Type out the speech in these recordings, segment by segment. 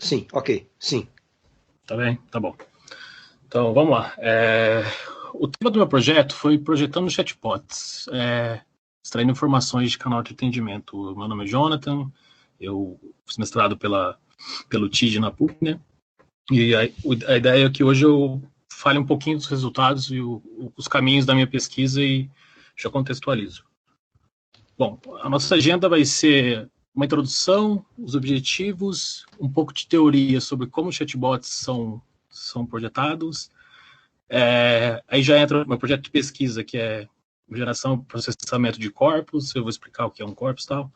Sim, ok, sim. Tá bem? Tá bom. Então, vamos lá. O tema do meu projeto foi projetando chatbots, extraindo informações de canal de atendimento. Meu nome é Jonathan, eu fiz mestrado pelo TID na PUC, né? E a ideia é que hoje eu fale um pouquinho dos resultados e os caminhos da minha pesquisa e já contextualizo. Bom, a nossa agenda vai ser uma introdução, os objetivos, um pouco de teoria sobre como chatbots são projetados. Aí já entra o meu projeto de pesquisa, que é geração e processamento de corpos, eu vou explicar o que é um corpus e tal.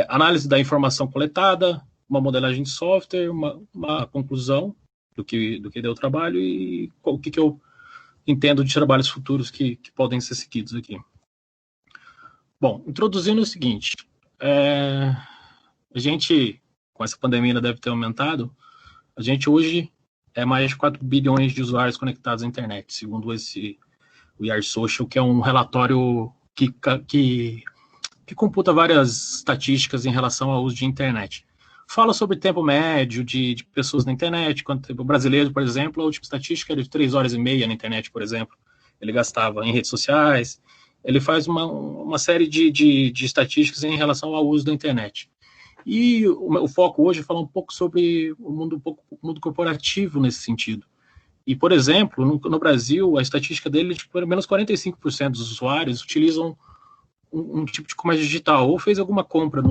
Análise da informação coletada, uma modelagem de software, uma conclusão do que deu o trabalho e o que eu entendo de trabalhos futuros que podem ser seguidos aqui. Bom, introduzindo o seguinte, a gente, com essa pandemia deve ter aumentado, a gente hoje é mais de 4 bilhões de usuários conectados à internet, segundo o IAR Social, que é um relatório que computa várias estatísticas em relação ao uso de internet. Fala sobre tempo médio de pessoas na internet, quanto tempo. O brasileiro, por exemplo, a última estatística era de 3 horas e meia na internet, por exemplo. Ele gastava em redes sociais. Ele faz uma série de estatísticas em relação ao uso da internet. E o foco hoje é falar um pouco sobre o mundo corporativo nesse sentido. E, por exemplo, no Brasil, a estatística dele é de pelo menos 45% dos usuários utilizam um tipo de comércio digital, ou fez alguma compra,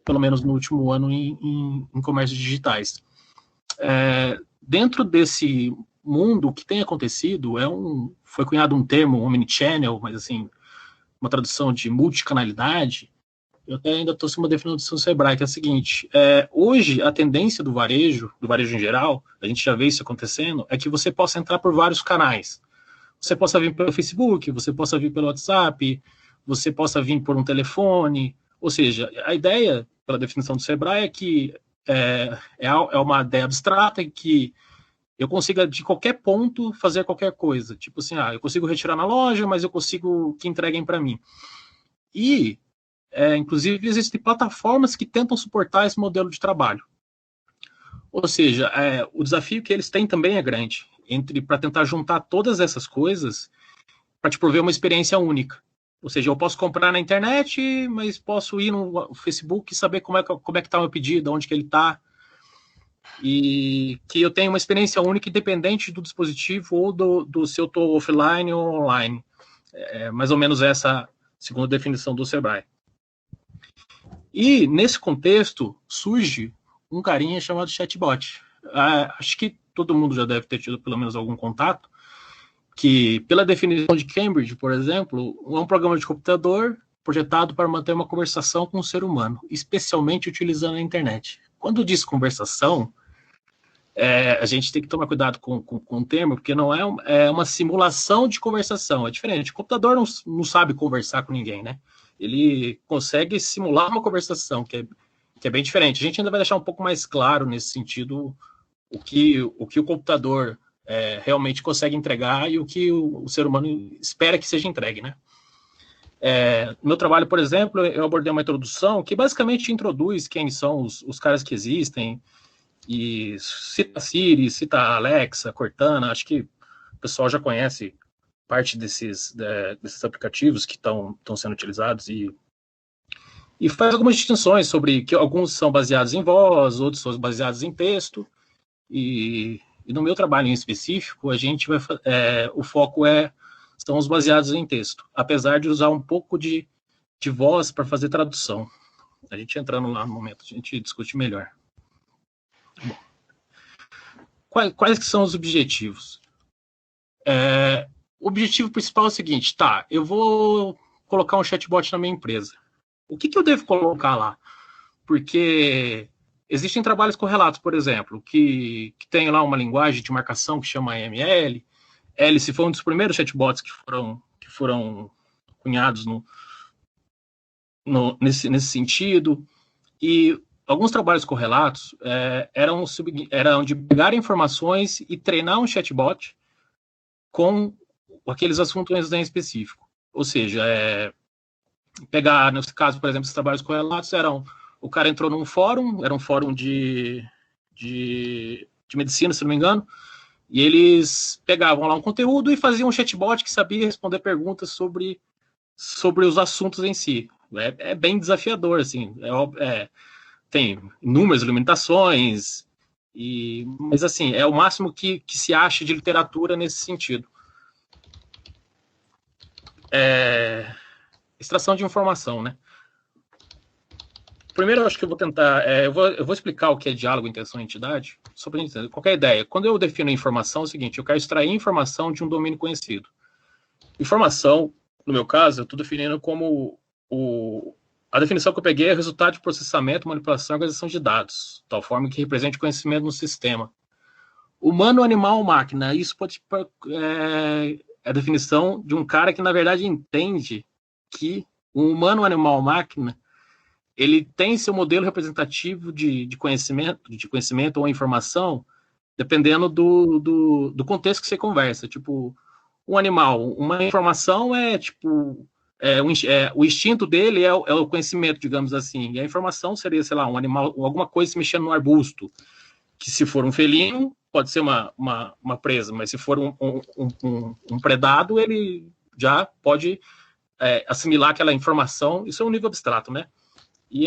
pelo menos no último ano, em comércios digitais. Dentro desse mundo, o que tem acontecido foi cunhado um termo, omnichannel, mas assim, uma tradução de multicanalidade. Eu até ainda estou sem uma definição do Sebrae, que é a seguinte: hoje a tendência do varejo em geral, a gente já vê isso acontecendo, é que você possa entrar por vários canais. Você possa vir pelo Facebook, você possa vir pelo WhatsApp, você possa vir por um telefone. Ou seja, a ideia, pela definição do Sebrae, é que é uma ideia abstrata em que eu consiga, de qualquer ponto, fazer qualquer coisa. Tipo assim, eu consigo retirar na loja, mas eu consigo que entreguem para mim. E, inclusive, existem plataformas que tentam suportar esse modelo de trabalho. Ou seja, o desafio que eles têm também é grande, para tentar juntar todas essas coisas para te prover uma experiência única. Ou seja, eu posso comprar na internet, mas posso ir no Facebook e saber como é que está o meu pedido, onde que ele está, e que eu tenha uma experiência única, independente do dispositivo ou do se eu estou offline ou online. Mais ou menos essa segunda definição do Sebrae. E, nesse contexto, surge um carinha chamado chatbot. Acho que todo mundo já deve ter tido pelo menos algum contato, que, pela definição de Cambridge, por exemplo, é um programa de computador projetado para manter uma conversação com o ser humano, especialmente utilizando a internet. Quando diz conversação, a gente tem que tomar cuidado com o termo, porque não é uma simulação de conversação, é diferente. O computador não sabe conversar com ninguém, né? Ele consegue simular uma conversação, que é bem diferente. A gente ainda vai deixar um pouco mais claro nesse sentido o que o computador realmente consegue entregar e o que o ser humano espera que seja entregue, né? No meu trabalho, por exemplo, eu abordei uma introdução que basicamente introduz quem são os caras que existem, e cita Siri, cita Alexa, Cortana. Acho que o pessoal já conhece parte desses aplicativos que estão sendo utilizados, e faz algumas distinções sobre que alguns são baseados em voz, outros são baseados em texto, e no meu trabalho em específico, a gente o foco são os baseados em texto, apesar de usar um pouco de voz para fazer tradução. A gente entrando lá no momento, a gente discute melhor. Bom, quais que são os objetivos? O objetivo principal é o seguinte: eu vou colocar um chatbot na minha empresa. O que eu devo colocar lá? Porque existem trabalhos correlatos, por exemplo, que tem lá uma linguagem de marcação que chama AML. Alice foi um dos primeiros chatbots que foram cunhados nesse sentido. E alguns trabalhos correlatos eram de pegar informações e treinar um chatbot com aqueles assuntos em específico. Ou seja, pegar, nesse caso, por exemplo, esses trabalhos correlatos o cara entrou num fórum, era um fórum de de medicina, se não me engano, e eles pegavam lá um conteúdo e faziam um chatbot que sabia responder perguntas sobre os assuntos em si. É bem desafiador, assim. Tem inúmeras limitações, mas assim, é o máximo que se acha de literatura nesse sentido. Extração de informação, né? Primeiro, eu acho que eu vou tentar. Eu vou explicar o que é diálogo, intenção e entidade, só para a gente entender. Qualquer ideia. Quando eu defino informação, é o seguinte: eu quero extrair informação de um domínio conhecido. Informação, no meu caso, eu estou definindo como a definição que eu peguei é resultado de processamento, manipulação e organização de dados, de tal forma que represente conhecimento no sistema. Humano, animal, máquina. Isso pode é a definição de um cara que, na verdade, entende que um humano, animal, máquina, ele tem seu modelo representativo de conhecimento ou informação, dependendo do contexto que você conversa. Tipo, um animal, uma informação tipo, o instinto dele é o conhecimento, digamos assim, e a informação seria, sei lá, um animal, alguma coisa se mexendo no arbusto, que se for um felino, pode ser uma presa, mas se for um predado, ele já pode assimilar aquela informação. Isso é um nível abstrato, né? E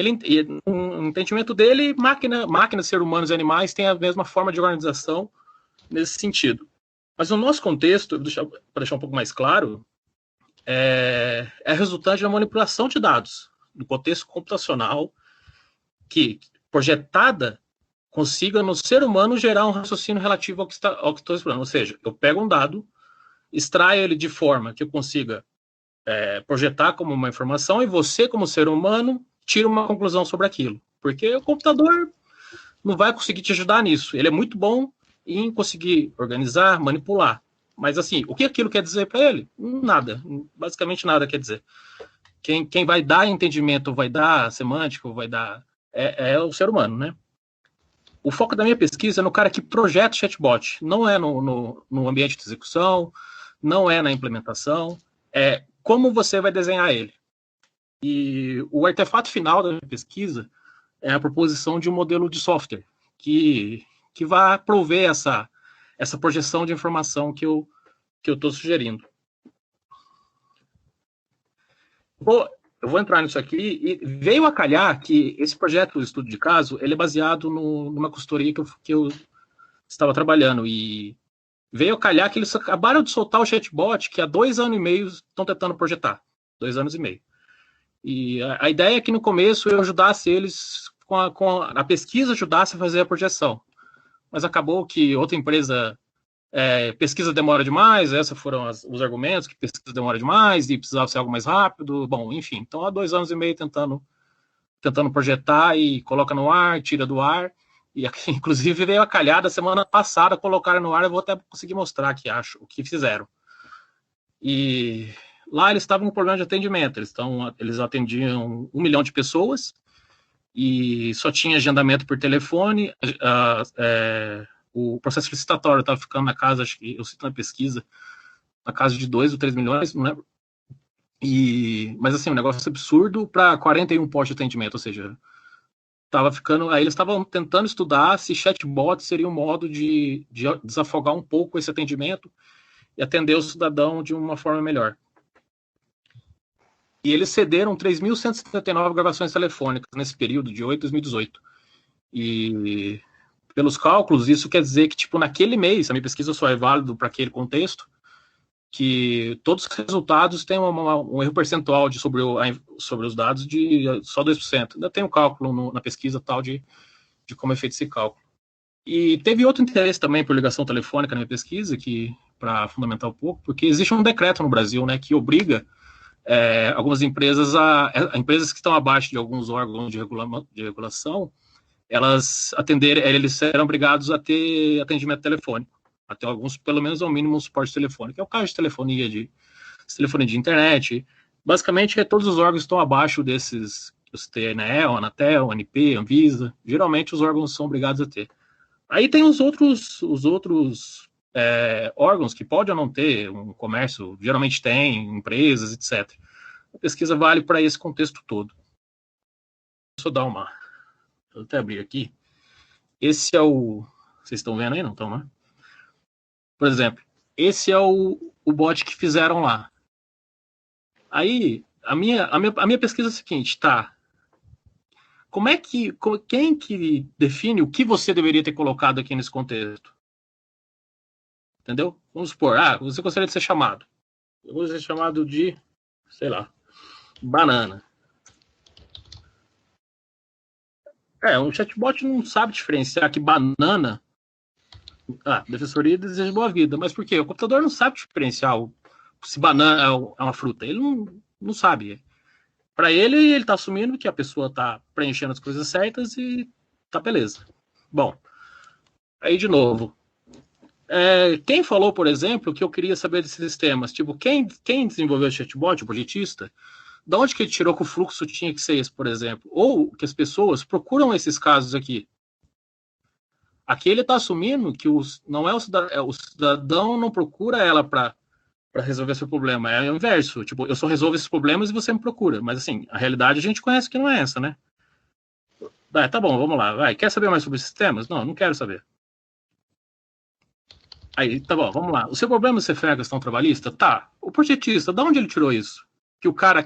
um entendimento dele, máquinas, seres humanos e animais têm a mesma forma de organização nesse sentido. Mas no nosso contexto, para deixar um pouco mais claro, é resultante da manipulação de dados, do contexto computacional, que, projetada, consiga no ser humano gerar um raciocínio relativo ao que estou explorando. Ou seja, eu pego um dado, extraio ele de forma que eu consiga projetar como uma informação, e você, como ser humano, tira uma conclusão sobre aquilo. Porque o computador não vai conseguir te ajudar nisso. Ele é muito bom em conseguir organizar, manipular. Mas, assim, o que aquilo quer dizer para ele? Nada. Basicamente nada quer dizer. Quem vai dar entendimento, vai dar semântica, vai dar... é o ser humano, né? O foco da minha pesquisa é no cara que projeta o chatbot. Não é no ambiente de execução, não é na implementação. É como você vai desenhar ele. E o artefato final da minha pesquisa é a proposição de um modelo de software que vai prover essa projeção de informação que eu estou sugerindo. Eu vou entrar nisso aqui, e veio a calhar que esse projeto, o estudo de caso, ele é baseado numa consultoria que eu estava trabalhando, e veio a calhar que eles acabaram de soltar o chatbot que há 2 anos e meio estão tentando projetar. 2 anos e meio. E a ideia é que no começo eu ajudasse eles com a pesquisa, ajudasse a fazer a projeção. Mas acabou que outra empresa, pesquisa demora demais, esses foram os argumentos, que pesquisa demora demais e precisava ser algo mais rápido. Bom, enfim, então há 2 anos e meio tentando projetar e coloca no ar, tira do ar. E inclusive veio a calhada semana passada, colocaram no ar, eu vou até conseguir mostrar aqui, acho, o que fizeram. E lá eles estavam com problema de atendimento, eles atendiam 1 milhão de pessoas e só tinha agendamento por telefone. O processo licitatório estava ficando na casa, acho que eu cito na pesquisa, na casa de 2 ou 3 milhões, não lembro. Mas assim, um negócio absurdo para 41 postos de atendimento, ou seja, estava ficando. Aí eles estavam tentando estudar se chatbot seria um modo de desafogar um pouco esse atendimento e atender o cidadão de uma forma melhor. E eles cederam 3.179 gravações telefônicas nesse período de 8 a 2018. E pelos cálculos, isso quer dizer que, tipo, naquele mês, a minha pesquisa só é válida para aquele contexto, que todos os resultados têm um erro percentual sobre os dados de só 2%. Ainda tem um cálculo na pesquisa tal de como é feito esse cálculo. E teve outro interesse também por ligação telefônica na minha pesquisa, para fundamentar um pouco, porque existe um decreto no Brasil, né, que obriga algumas empresas empresas que estão abaixo de alguns órgãos de regulação, eles serão obrigados a ter atendimento telefônico, até alguns, pelo menos ao mínimo, um suporte telefônico. É o caso de telefonia de internet. Basicamente, todos os órgãos estão abaixo desses, você tem ANEEL, Anatel, ANP, Anvisa. Geralmente, os órgãos são obrigados a ter. Aí tem os outros órgãos que podem ou não ter, um comércio geralmente tem, empresas, etc. A pesquisa vale para esse contexto todo. Deixa eu dar eu até abrir aqui. esse é o... Vocês estão vendo aí, não estão, né? Por exemplo, esse é o bot que fizeram lá. Aí, a minha pesquisa é a seguinte, tá? Quem que define o que você deveria ter colocado aqui nesse contexto? Entendeu? Vamos supor, você gostaria de ser chamado. Eu vou ser chamado de, sei lá, banana. Um chatbot não sabe diferenciar que banana... defensoria deseja boa vida. Mas por quê? O computador não sabe diferenciar se banana é uma fruta. Ele não sabe. Para ele está assumindo que a pessoa está preenchendo as coisas certas e tá beleza. Bom, aí de novo. Quem falou, por exemplo, que eu queria saber desses sistemas? Tipo, quem desenvolveu o chatbot, o projetista, de onde que ele tirou que o fluxo tinha que ser esse, por exemplo? Ou que as pessoas procuram esses casos aqui. Aqui ele está assumindo que não é o cidadão não procura ela para resolver seu problema. É o inverso. Tipo, eu só resolvo esses problemas e você me procura. Mas assim, a realidade a gente conhece que não é essa, né? Tá bom, vamos lá. Vai. Quer saber mais sobre sistemas? Não quero saber. Aí, tá bom, vamos lá. O seu problema é ser fé a questão trabalhista? Tá. O projetista, de onde ele tirou isso? Que o cara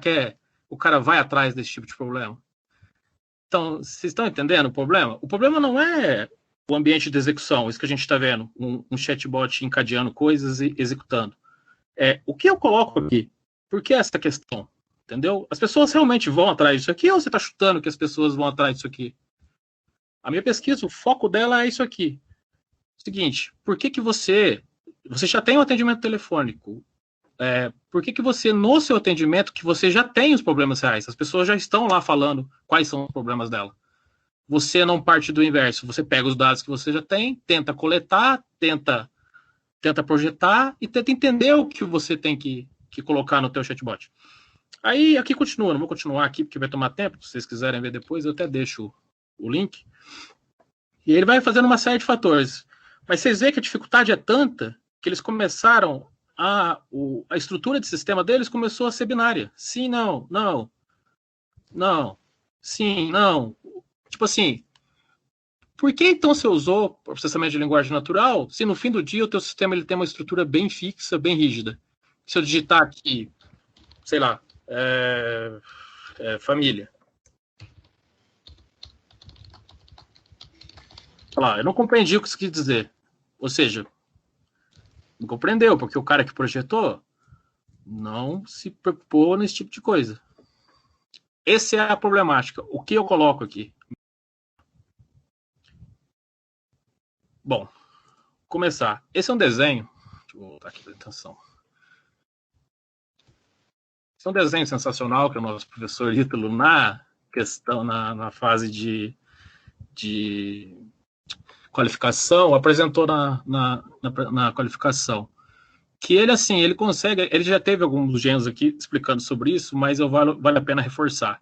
vai atrás desse tipo de problema. Então, vocês estão entendendo o problema? O problema não é o ambiente de execução, isso que a gente está vendo, um chatbot encadeando coisas e executando. O que eu coloco aqui? Por que essa questão? Entendeu? As pessoas realmente vão atrás disso aqui ou você está chutando que as pessoas vão atrás disso aqui? A minha pesquisa, o foco dela é isso aqui. Seguinte, por que você já tem um atendimento telefônico? Por que você, no seu atendimento, que você já tem os problemas reais, as pessoas já estão lá falando quais são os problemas dela. Você não parte do inverso, você pega os dados que você já tem, tenta coletar, tenta projetar e tenta entender o que você tem que colocar no teu chatbot. Aí aqui continua, não vou continuar aqui porque vai tomar tempo, se vocês quiserem ver depois eu até deixo o link. E ele vai fazendo uma série de fatores. Mas vocês veem que a dificuldade é tanta que eles começaram a estrutura de sistema deles começou a ser binária. Sim, não, sim, não. Tipo assim, por que então você usou processamento de linguagem natural se no fim do dia o teu sistema ele tem uma estrutura bem fixa, bem rígida? Se eu digitar aqui, sei lá, família. Olha lá, eu não compreendi o que você quis dizer. Ou seja, não compreendeu, porque o cara que projetou não se preocupou nesse tipo de coisa. Essa é a problemática. O que eu coloco aqui? Bom, começar. Esse é um desenho. Deixa eu voltar aqui para a atenção. Esse é um desenho sensacional que o nosso professor Ítalo, na fase de qualificação, apresentou na qualificação. Que ele, assim, ele consegue... Ele já teve alguns gêneros aqui explicando sobre isso, mas vale a pena reforçar.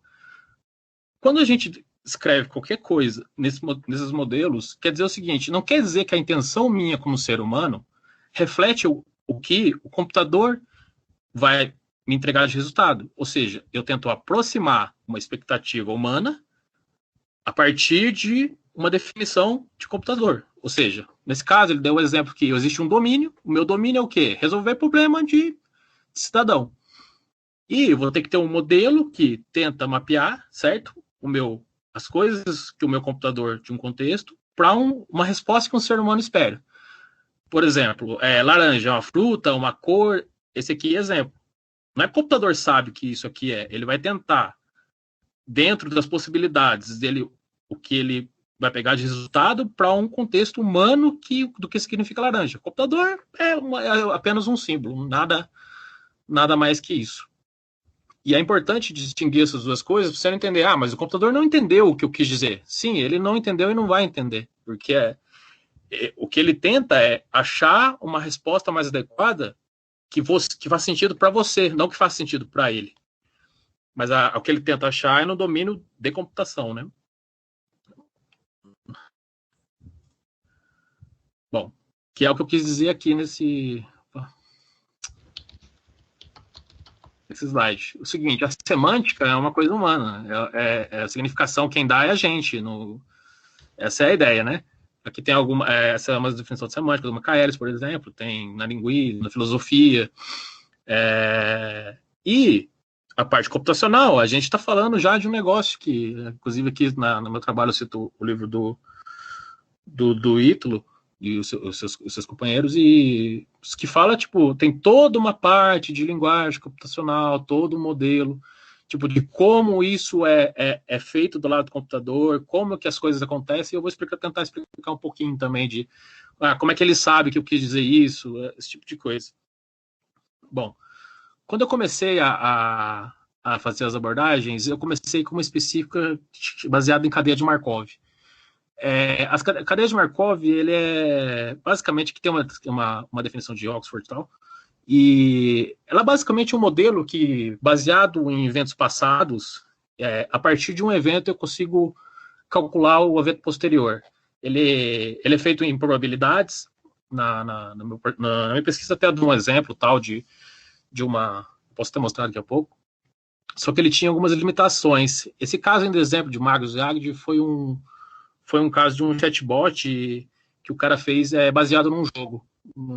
Quando a gente escreve qualquer coisa nesses modelos, quer dizer o seguinte, não quer dizer que a intenção minha como ser humano reflete o que o computador vai me entregar de resultado. Ou seja, eu tento aproximar uma expectativa humana a partir de uma definição de computador. Ou seja, nesse caso, ele deu o exemplo que existe um domínio. O meu domínio é o quê? Resolver problema de cidadão. E eu vou ter que ter um modelo que tenta mapear, certo? As coisas que o meu computador de um contexto para uma resposta que um ser humano espera. Por exemplo, laranja é uma fruta, uma cor. Esse aqui é exemplo. Não é que o computador sabe que isso aqui é. Ele vai tentar, dentro das possibilidades dele, o que ele vai pegar de resultado para um contexto humano do que significa laranja. O computador é apenas um símbolo, nada mais que isso. E é importante distinguir essas duas coisas para você não entender, mas o computador não entendeu o que eu quis dizer. Sim, ele não entendeu e não vai entender, porque o que ele tenta é achar uma resposta mais adequada que faz sentido para você, não que faça sentido para ele. Mas o que ele tenta achar é no domínio de computação, né? Bom, que é o que eu quis dizer aqui nesse slide. O seguinte, a semântica é uma coisa humana, a significação quem dá é a gente. Essa é a ideia, né? Aqui tem essa é uma definição de semântica do Michaelis, por exemplo, tem na linguística, na filosofia. E a parte computacional, a gente está falando já de um negócio que, inclusive aqui no meu trabalho eu cito o livro do Ítalo e os seus companheiros, e que fala, tipo, tem toda uma parte de linguagem computacional, todo um modelo, tipo, de como isso é feito do lado do computador, como que as coisas acontecem, e eu vou tentar explicar um pouquinho também de como é que ele sabe que eu quis dizer isso, esse tipo de coisa. Bom, quando eu comecei a fazer as abordagens, eu comecei com uma específica baseada em cadeia de Markov. As cadeias de Markov, ele é basicamente, que tem uma definição de Oxford e tal, e ela é basicamente um modelo que, baseado em eventos passados, a partir de um evento eu consigo calcular o evento posterior. Ele é feito em probabilidades. Na minha pesquisa até dou um exemplo tal de uma... Posso ter mostrado daqui a pouco. Só que ele tinha algumas limitações. Esse caso ainda, exemplo de Magnus Jagd, foi um caso de um chatbot que o cara fez baseado num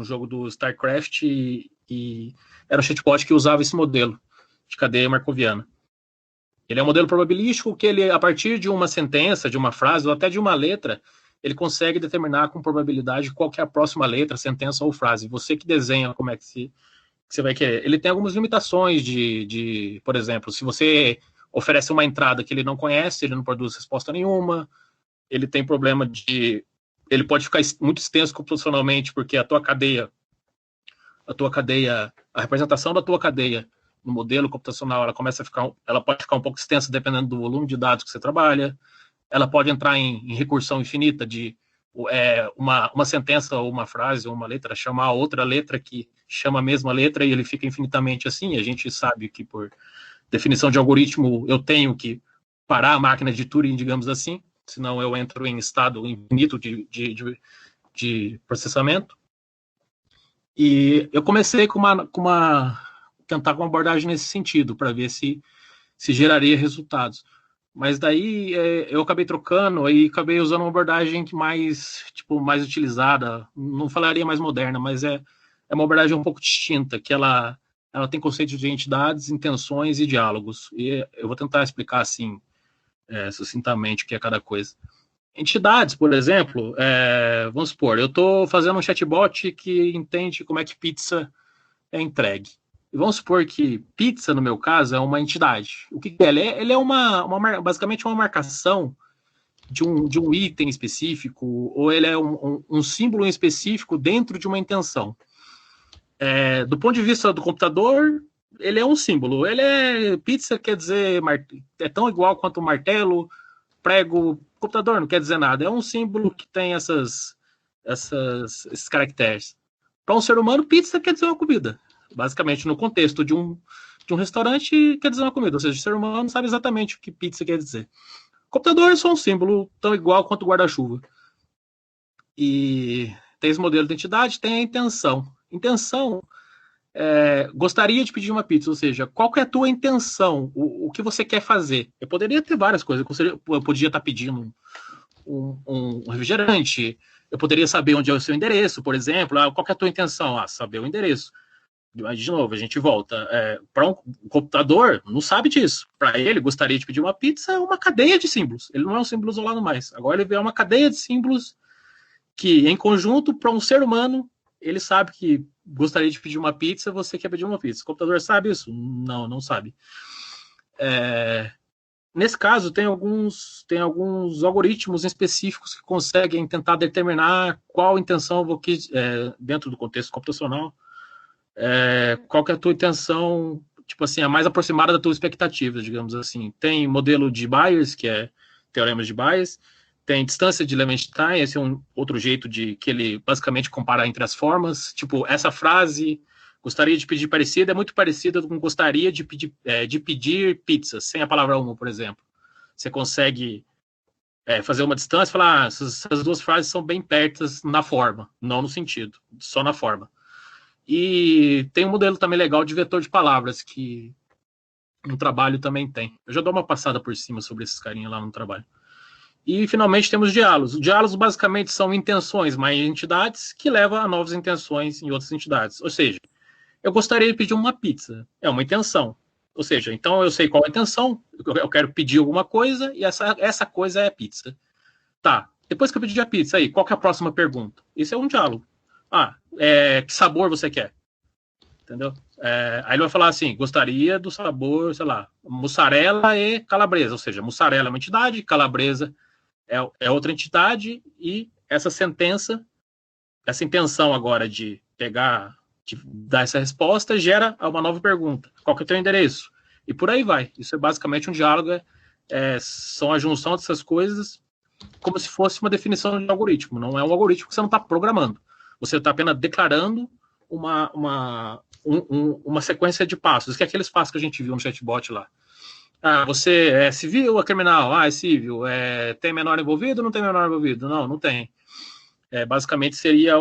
jogo do StarCraft, e era um chatbot que usava esse modelo de cadeia markoviana. Ele é um modelo probabilístico que ele, a partir de uma sentença, de uma frase, ou até de uma letra, ele consegue determinar com probabilidade qual que é a próxima letra, sentença ou frase. Você que desenha como é que você vai querer. Ele tem algumas limitações por exemplo, se você oferece uma entrada que ele não conhece, ele não produz resposta nenhuma. Ele tem problema ele pode ficar muito extenso computacionalmente, porque a representação da tua cadeia no modelo computacional, ela pode ficar um pouco extensa dependendo do volume de dados que você trabalha. Ela pode entrar em recursão infinita de uma sentença ou uma frase ou uma letra chamar outra letra que chama a mesma letra, e ele fica infinitamente assim. A gente sabe que, por definição de algoritmo, eu tenho que parar a máquina de Turing, digamos assim, senão eu entro em estado infinito de processamento. E eu comecei tentar com uma abordagem nesse sentido, para ver se geraria resultados. Mas daí eu acabei trocando e acabei usando uma abordagem mais utilizada, não falaria mais moderna, mas é uma abordagem um pouco distinta, que ela tem conceitos de entidades, intenções e diálogos. E eu vou tentar explicar assim, sucintamente, o que é cada coisa. Entidades, por exemplo, vamos supor, eu estou fazendo um chatbot que entende como é que pizza é entregue. E vamos supor que pizza, no meu caso, é uma entidade. O que ela é? Ele é basicamente uma marcação de um item específico, ou ele é um símbolo específico dentro de uma intenção. Do ponto de vista do computador, ele é um símbolo. Pizza quer dizer, é tão igual quanto martelo, prego. Computador não quer dizer nada. É um símbolo que tem esses caracteres. Para um ser humano, pizza quer dizer uma comida. Basicamente, no contexto de um restaurante, quer dizer uma comida. Ou seja, o ser humano não sabe exatamente o que pizza quer dizer. Computador é só um símbolo tão igual quanto guarda-chuva. E tem esse modelo de identidade, tem a intenção. Intenção, gostaria de pedir uma pizza, ou seja, qual que é a tua intenção? O que você quer fazer? Eu poderia ter várias coisas. Eu podia estar pedindo um refrigerante. Eu poderia saber onde é o seu endereço, por exemplo. Qual que é a tua intenção? Saber o endereço. Mas, de novo, a gente volta. Para um computador, não sabe disso. Para ele, gostaria de pedir uma pizza, é uma cadeia de símbolos. Ele não é um símbolo isolado mais. Agora ele vê uma cadeia de símbolos que, em conjunto, para um ser humano, ele sabe que gostaria de pedir uma pizza, você quer pedir uma pizza. O computador sabe isso? Não sabe. Nesse caso, tem alguns algoritmos específicos que conseguem tentar determinar qual intenção eu vou dentro do contexto computacional, qual que é a tua intenção, tipo assim, a mais aproximada da tua expectativa, digamos assim. Tem modelo de Bayes, que é teorema de Bayes, tem distância de Levenshtein, esse é um outro jeito de que ele basicamente compara entre as formas, tipo, essa frase, gostaria de pedir parecida, é muito parecida com gostaria de pedir pizza, sem a palavra uma, por exemplo. Você consegue fazer uma distância e falar, essas duas frases são bem pertas na forma, não no sentido, só na forma. E tem um modelo também legal de vetor de palavras, que no trabalho também tem. Eu já dou uma passada por cima sobre esses carinhas lá no trabalho. E, finalmente, temos diálogos. Diálogos, basicamente, são intenções mais entidades que levam a novas intenções em outras entidades. Ou seja, eu gostaria de pedir uma pizza. É uma intenção. Ou seja, então eu sei qual é a intenção, eu quero pedir alguma coisa e essa coisa é a pizza. Tá, depois que eu pedi a pizza, aí, qual que é a próxima pergunta? Isso é um diálogo. Que sabor você quer? Entendeu? Aí ele vai falar assim, gostaria do sabor, sei lá, mussarela e calabresa. Ou seja, mussarela é uma entidade, calabresa é outra entidade, e essa sentença, essa intenção agora de pegar, de dar essa resposta, gera uma nova pergunta. Qual que é o teu endereço? E por aí vai. Isso é basicamente um diálogo, são a junção dessas coisas, como se fosse uma definição de algoritmo. Não é um algoritmo que você não está programando. Você está apenas declarando uma sequência de passos, que é aqueles passos que a gente viu no chatbot lá. Você é civil ou é criminal? É civil. Tem menor envolvido ou não tem menor envolvido? Não, não tem. Basicamente seria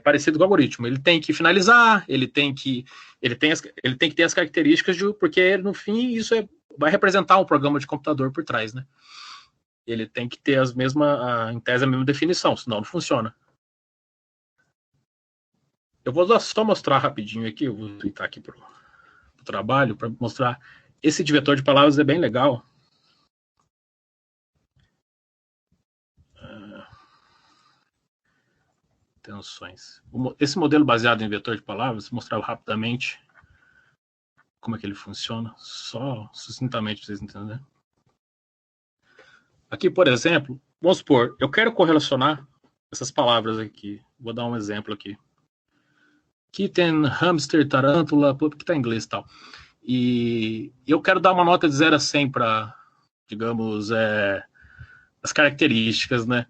parecido com o algoritmo. Ele tem que finalizar, ele tem que ter as características porque no fim isso vai representar um programa de computador por trás, né? Ele tem que ter em tese, a mesma definição, senão não funciona. Eu vou só mostrar rapidinho aqui, eu vou tweetar aqui pro trabalho para mostrar. Esse de vetor de palavras é bem legal. Tensões. Esse modelo baseado em vetor de palavras, vou mostrar rapidamente como é que ele funciona, só sucintamente para vocês entenderem. Aqui, por exemplo, vamos supor, eu quero correlacionar essas palavras aqui. Vou dar um exemplo aqui. Kitten, hamster, tarântula, porque está em inglês e tal. E eu quero dar uma nota de 0 a 100 para, digamos, as características, né?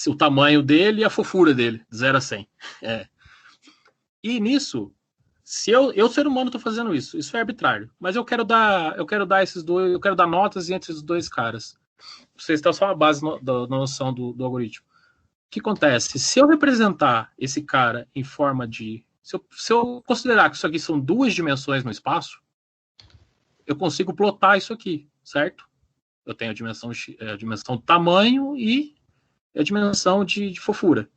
O tamanho dele e a fofura dele, de 0 a 100. E nisso, se eu ser humano, estou fazendo isso. Isso é arbitrário. Mas eu quero dar notas entre esses dois caras. Vocês estão só a base da noção do algoritmo. O que acontece? Se eu representar esse cara em forma de... Se eu considerar que isso aqui são 2 dimensões no espaço, eu consigo plotar isso aqui, certo? Eu tenho a dimensão tamanho e a dimensão de fofura.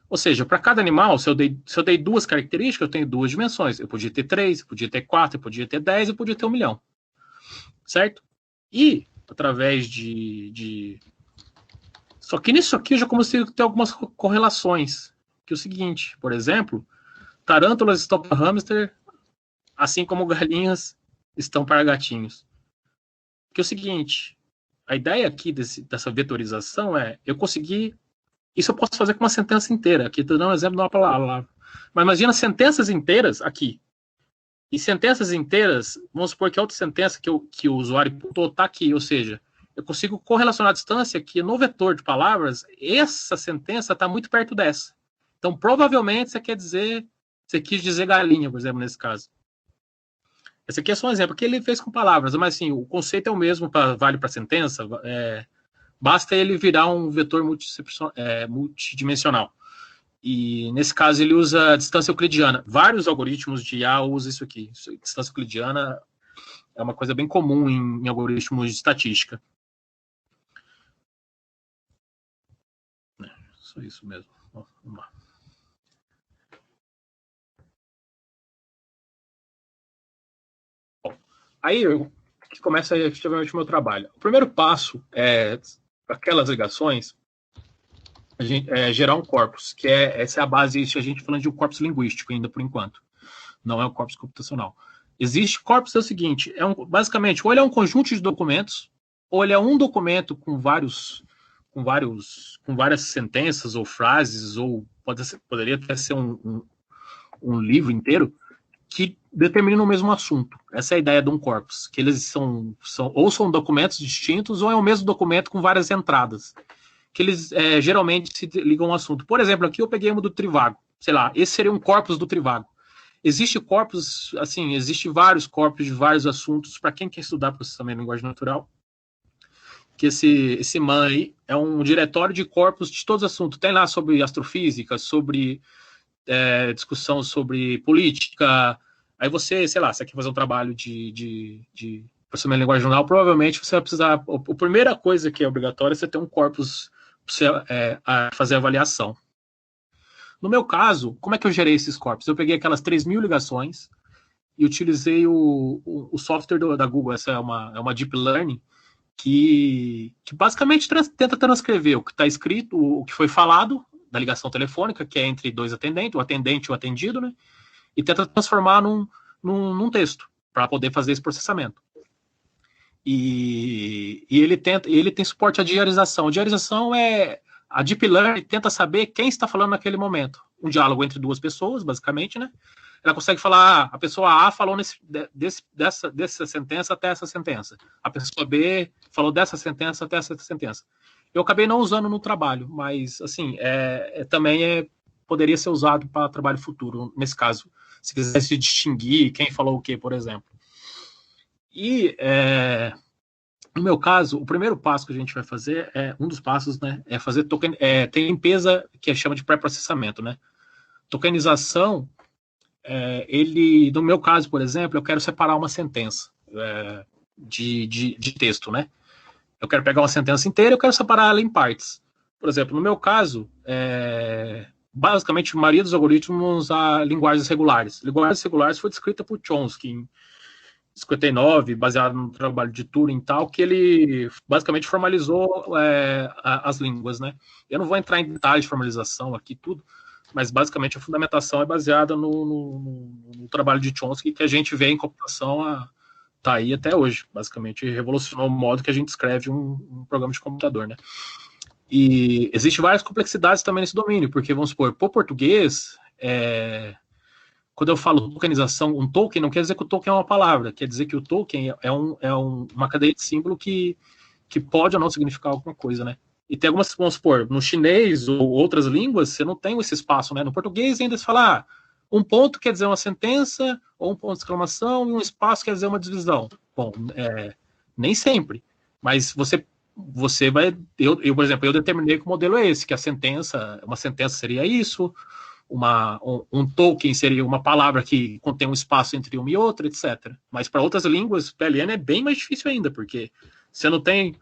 Ou seja, para cada animal, se eu dei 2 características, eu tenho 2 dimensões. Eu podia ter 3, eu podia ter 4, eu podia ter 10, eu podia ter 1 milhão. Certo? E, através Só que nisso aqui eu já consigo ter algumas correlações. Que é o seguinte, por exemplo, tarântulas estão para hamster, assim como galinhas estão para gatinhos. Que é o seguinte, a ideia aqui dessa vetorização eu conseguir... Isso eu posso fazer com uma sentença inteira. Aqui estou dando um exemplo de uma palavra. Mas imagina sentenças inteiras aqui. E sentenças inteiras, vamos supor que a outra sentença que o usuário pontuou está aqui. Ou seja, eu consigo correlacionar a distância que no vetor de palavras, essa sentença está muito perto dessa. Então, provavelmente, você quis dizer galinha, por exemplo, nesse caso. Esse aqui é só um exemplo, que ele fez com palavras, mas assim, o conceito é o mesmo, vale para sentença, basta ele virar um vetor multidimensional. E, nesse caso, ele usa a distância euclidiana. Vários algoritmos de IA usam isso aqui. Distância euclidiana é uma coisa bem comum em algoritmos de estatística. Só isso mesmo. Vamos lá. Bom, aí começa efetivamente o meu trabalho. O primeiro passo é aquelas ligações, gerar um corpus, que essa é a base, a gente falando de um corpus linguístico ainda por enquanto, não é um corpus computacional. Existe corpus, é o seguinte, basicamente, ou ele é um conjunto de documentos, ou ele é um documento com várias sentenças ou frases, ou poderia até ser um livro inteiro, que determinam o mesmo assunto. Essa é a ideia de um corpus, que eles são documentos distintos, ou é o mesmo documento com várias entradas, que eles geralmente se ligam ao assunto. Por exemplo, aqui eu peguei uma do Trivago. Sei lá, esse seria um corpus do Trivago. Existe vários corpos de vários assuntos, para quem quer estudar processamento de linguagem natural, que esse MAN aí é um diretório de corpos de todos os assuntos. Tem lá sobre astrofísica, sobre discussão sobre política. Aí você, sei lá, você quer fazer um trabalho de processamento de linguagem neural, provavelmente você vai precisar. A primeira coisa que é obrigatória é você ter um corpus para você fazer a avaliação. No meu caso, como é que eu gerei esses corpos? Eu peguei aquelas 3.000 ligações e utilizei o software da Google. Essa é uma Deep Learning que basicamente tenta transcrever o que está escrito, o que foi falado da ligação telefônica, que é entre dois atendentes, o atendente e o atendido, né? E tenta transformar num texto para poder fazer esse processamento. E ele tem suporte à diarização. A diarização é a Deep Learning tenta saber quem está falando naquele momento. Um diálogo entre duas pessoas, basicamente, né? Ela consegue falar, a pessoa A falou dessa sentença até essa sentença. A pessoa B falou dessa sentença até essa sentença. Eu acabei não usando no trabalho, mas, assim, também poderia ser usado para trabalho futuro, nesse caso, se quisesse distinguir quem falou o quê, por exemplo. E, no meu caso, o primeiro passo que a gente vai fazer, um dos passos, né, é fazer tem limpeza, que chama de pré-processamento, né? Tokenização, no meu caso, por exemplo, eu quero separar uma sentença de texto, né? Eu quero pegar uma sentença inteira e eu quero separar ela em partes. Por exemplo, no meu caso, basicamente, a maioria dos algoritmos usa linguagens regulares. Linguagens regulares foi descrita por Chomsky em 59, baseado no trabalho de Turing e tal, que ele basicamente formalizou as línguas, né? Eu não vou entrar em detalhes de formalização aqui, tudo, mas basicamente a fundamentação é baseada no trabalho de Chomsky, que a gente vê em computação tá aí até hoje. Basicamente revolucionou o modo que a gente escreve um programa de computador, né? E existem várias complexidades também nesse domínio, porque, vamos supor, por português, quando eu falo tokenização, um token não quer dizer que o token é uma palavra, quer dizer que o token uma cadeia de símbolo que pode ou não significar alguma coisa, né? E tem algumas, vamos supor, no chinês ou outras línguas, você não tem esse espaço, né? No português ainda se fala, um ponto quer dizer uma sentença, ou um ponto de exclamação, e um espaço quer dizer uma divisão. Bom, nem sempre. Mas você vai... por exemplo, eu determinei que o modelo é esse, que uma sentença seria isso, um token seria uma palavra que contém um espaço entre uma e outra, etc. Mas para outras línguas, PLN é bem mais difícil ainda, porque você não tem...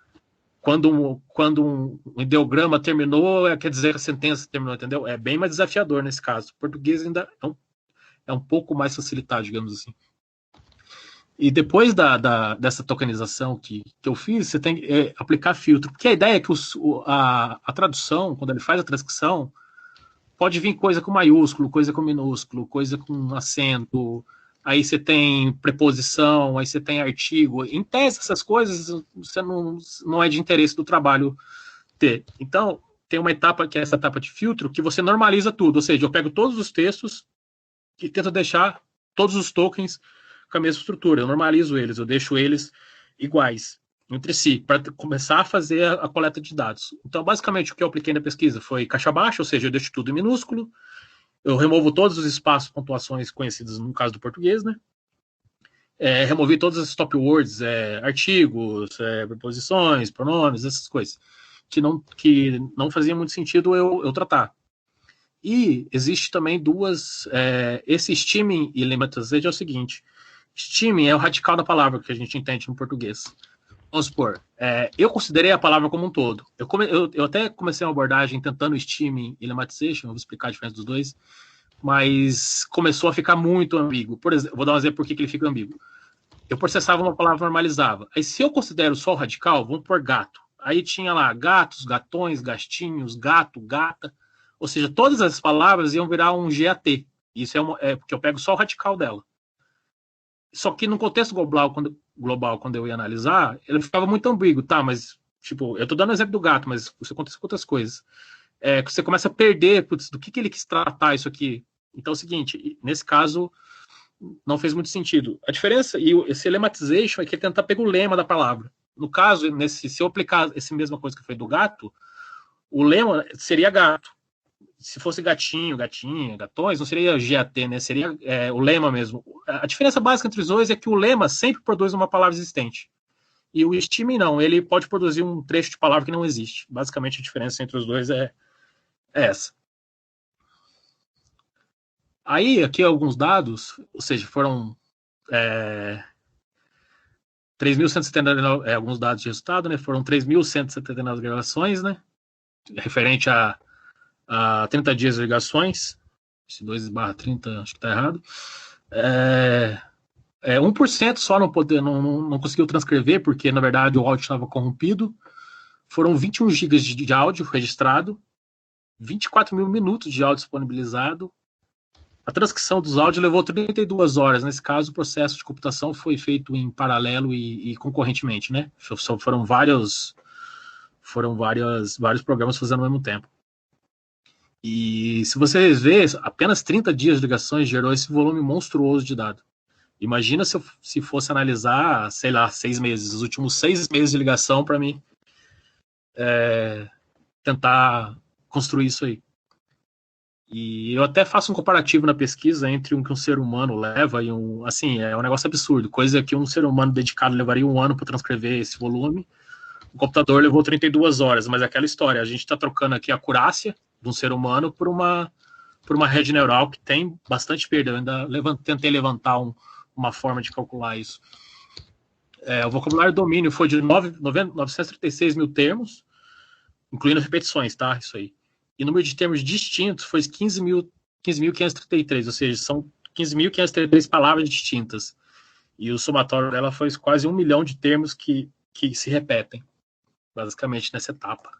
Quando um ideograma terminou, quer dizer que a sentença terminou, entendeu? É bem mais desafiador nesse caso. O português ainda é um pouco mais facilitado, digamos assim. E depois dessa tokenização que eu fiz, você tem que aplicar filtro. Porque a ideia é que a tradução, quando ele faz a transcrição, pode vir coisa com maiúsculo, coisa com minúsculo, coisa com acento, aí você tem preposição, aí você tem artigo. Em tese, essas coisas você não é de interesse do trabalho ter. Então, tem uma etapa que é essa etapa de filtro, que você normaliza tudo, ou seja, eu pego todos os textos e tento deixar todos os tokens com a mesma estrutura, eu normalizo eles, eu deixo eles iguais entre si, para começar a fazer a coleta de dados. Então, basicamente, o que eu apliquei na pesquisa foi caixa baixa, ou seja, eu deixo tudo em minúsculo, eu removo todos os espaços, pontuações conhecidas no caso do português, né? Removi todos os stop words, artigos, preposições, pronomes, essas coisas, que não fazia muito sentido eu tratar. E existe também esse stemming e lemmatization é o seguinte: stemming é o radical da palavra que a gente entende no português. Vamos supor, eu considerei a palavra como um todo. Eu até comecei uma abordagem tentando stemming e lemmatization, eu vou explicar a diferença dos dois, mas começou a ficar muito ambíguo. Por exemplo, vou dar um exemplo por que ele fica ambíguo. Eu processava uma palavra, normalizava. Aí, se eu considero só o radical, vamos pôr gato. Aí tinha lá gatos, gatões, gastinhos, gato, gata. Ou seja, todas as palavras iam virar um GAT. Isso porque eu pego só o radical dela. Só que no contexto global, quando eu ia analisar, ele ficava muito ambíguo, tá? Mas, tipo, eu tô dando o exemplo do gato, mas isso acontece com outras coisas. Você começa a perder, putz, do que ele quis tratar isso aqui. Então é o seguinte, nesse caso, não fez muito sentido. A diferença, e esse lemmatization é que ele tenta pegar o lema da palavra. No caso, se eu aplicar essa mesma coisa que foi do gato, o lema seria gato. Se fosse gatinho, gatinha, gatões, não seria GAT, né? Seria o lema mesmo. A diferença básica entre os dois é que o lema sempre produz uma palavra existente. E o stemming não, ele pode produzir um trecho de palavra que não existe. Basicamente a diferença entre os dois é essa. Aí, aqui alguns dados, ou seja, foram 3.179, alguns dados de resultado, né? Foram 3.179 gravações, né? Referente a 30 dias de ligações. Esse 2/30, acho que tá errado. 1% só não conseguiu transcrever, porque, na verdade, o áudio estava corrompido. Foram 21 gigas de áudio registrado, 24 mil minutos de áudio disponibilizado. A transcrição dos áudios levou 32 horas. Nesse caso, o processo de computação foi feito em paralelo e concorrentemente, né? Foram vários programas fazendo ao mesmo tempo. E se vocês verem, apenas 30 dias de ligações gerou esse volume monstruoso de dados. Imagina se fosse analisar, sei lá, 6 meses, os últimos 6 meses de ligação para mim tentar construir isso aí. E eu até faço um comparativo na pesquisa entre um que um ser humano leva e assim, é um negócio absurdo, coisa que um ser humano dedicado levaria 1 ano para transcrever esse volume. O computador levou 32 horas, mas é aquela história, a gente está trocando aqui a acurácia de um ser humano por uma rede neural que tem bastante perda. Eu ainda tentei levantar uma forma de calcular isso. O vocabulário domínio foi de 936 mil termos, incluindo repetições, tá? Isso aí. E o número de termos distintos foi 15.533, ou seja, são 15.533 palavras distintas. E o somatório dela foi quase 1 milhão de termos que se repetem, basicamente, nessa etapa.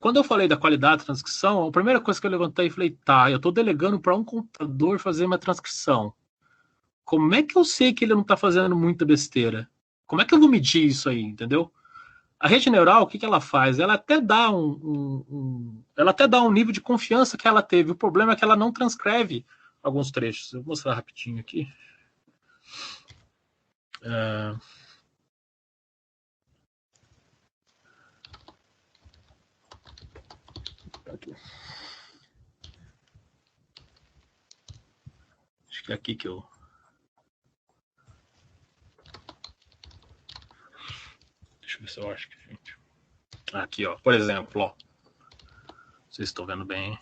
Quando eu falei da qualidade da transcrição, a primeira coisa que eu levantei e falei, tá, eu estou delegando para um computador fazer uma transcrição. Como é que eu sei que ele não está fazendo muita besteira? Como é que eu vou medir isso aí, entendeu? A rede neural, o que ela faz? Ela até dá um nível de confiança que ela teve. O problema é que ela não transcreve alguns trechos. Eu vou mostrar rapidinho aqui. Acho que é aqui que eu... Deixa eu ver se eu acho que, gente... Aqui, ó. Por exemplo, ó. Vocês estão vendo bem.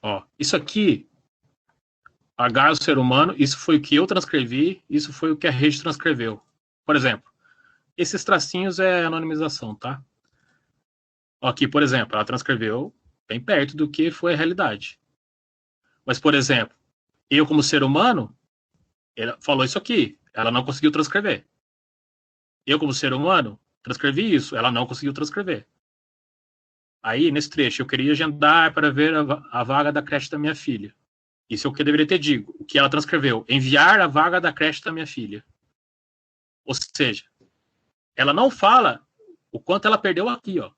Ó, isso aqui, H é o ser humano, isso foi o que eu transcrevi, isso foi o que a rede transcreveu. Por exemplo, esses tracinhos é anonimização, tá? Aqui, por exemplo, ela transcreveu bem perto do que foi a realidade. Mas, por exemplo, eu como ser humano, ela falou isso aqui, ela não conseguiu transcrever. Eu como ser humano, transcrevi isso, ela não conseguiu transcrever. Aí, nesse trecho, eu queria agendar para ver a vaga da creche da minha filha. Isso é o que eu deveria ter dito. O que ela transcreveu? Enviar a vaga da creche da minha filha. Ou seja, ela não fala o quanto ela perdeu aqui, ó.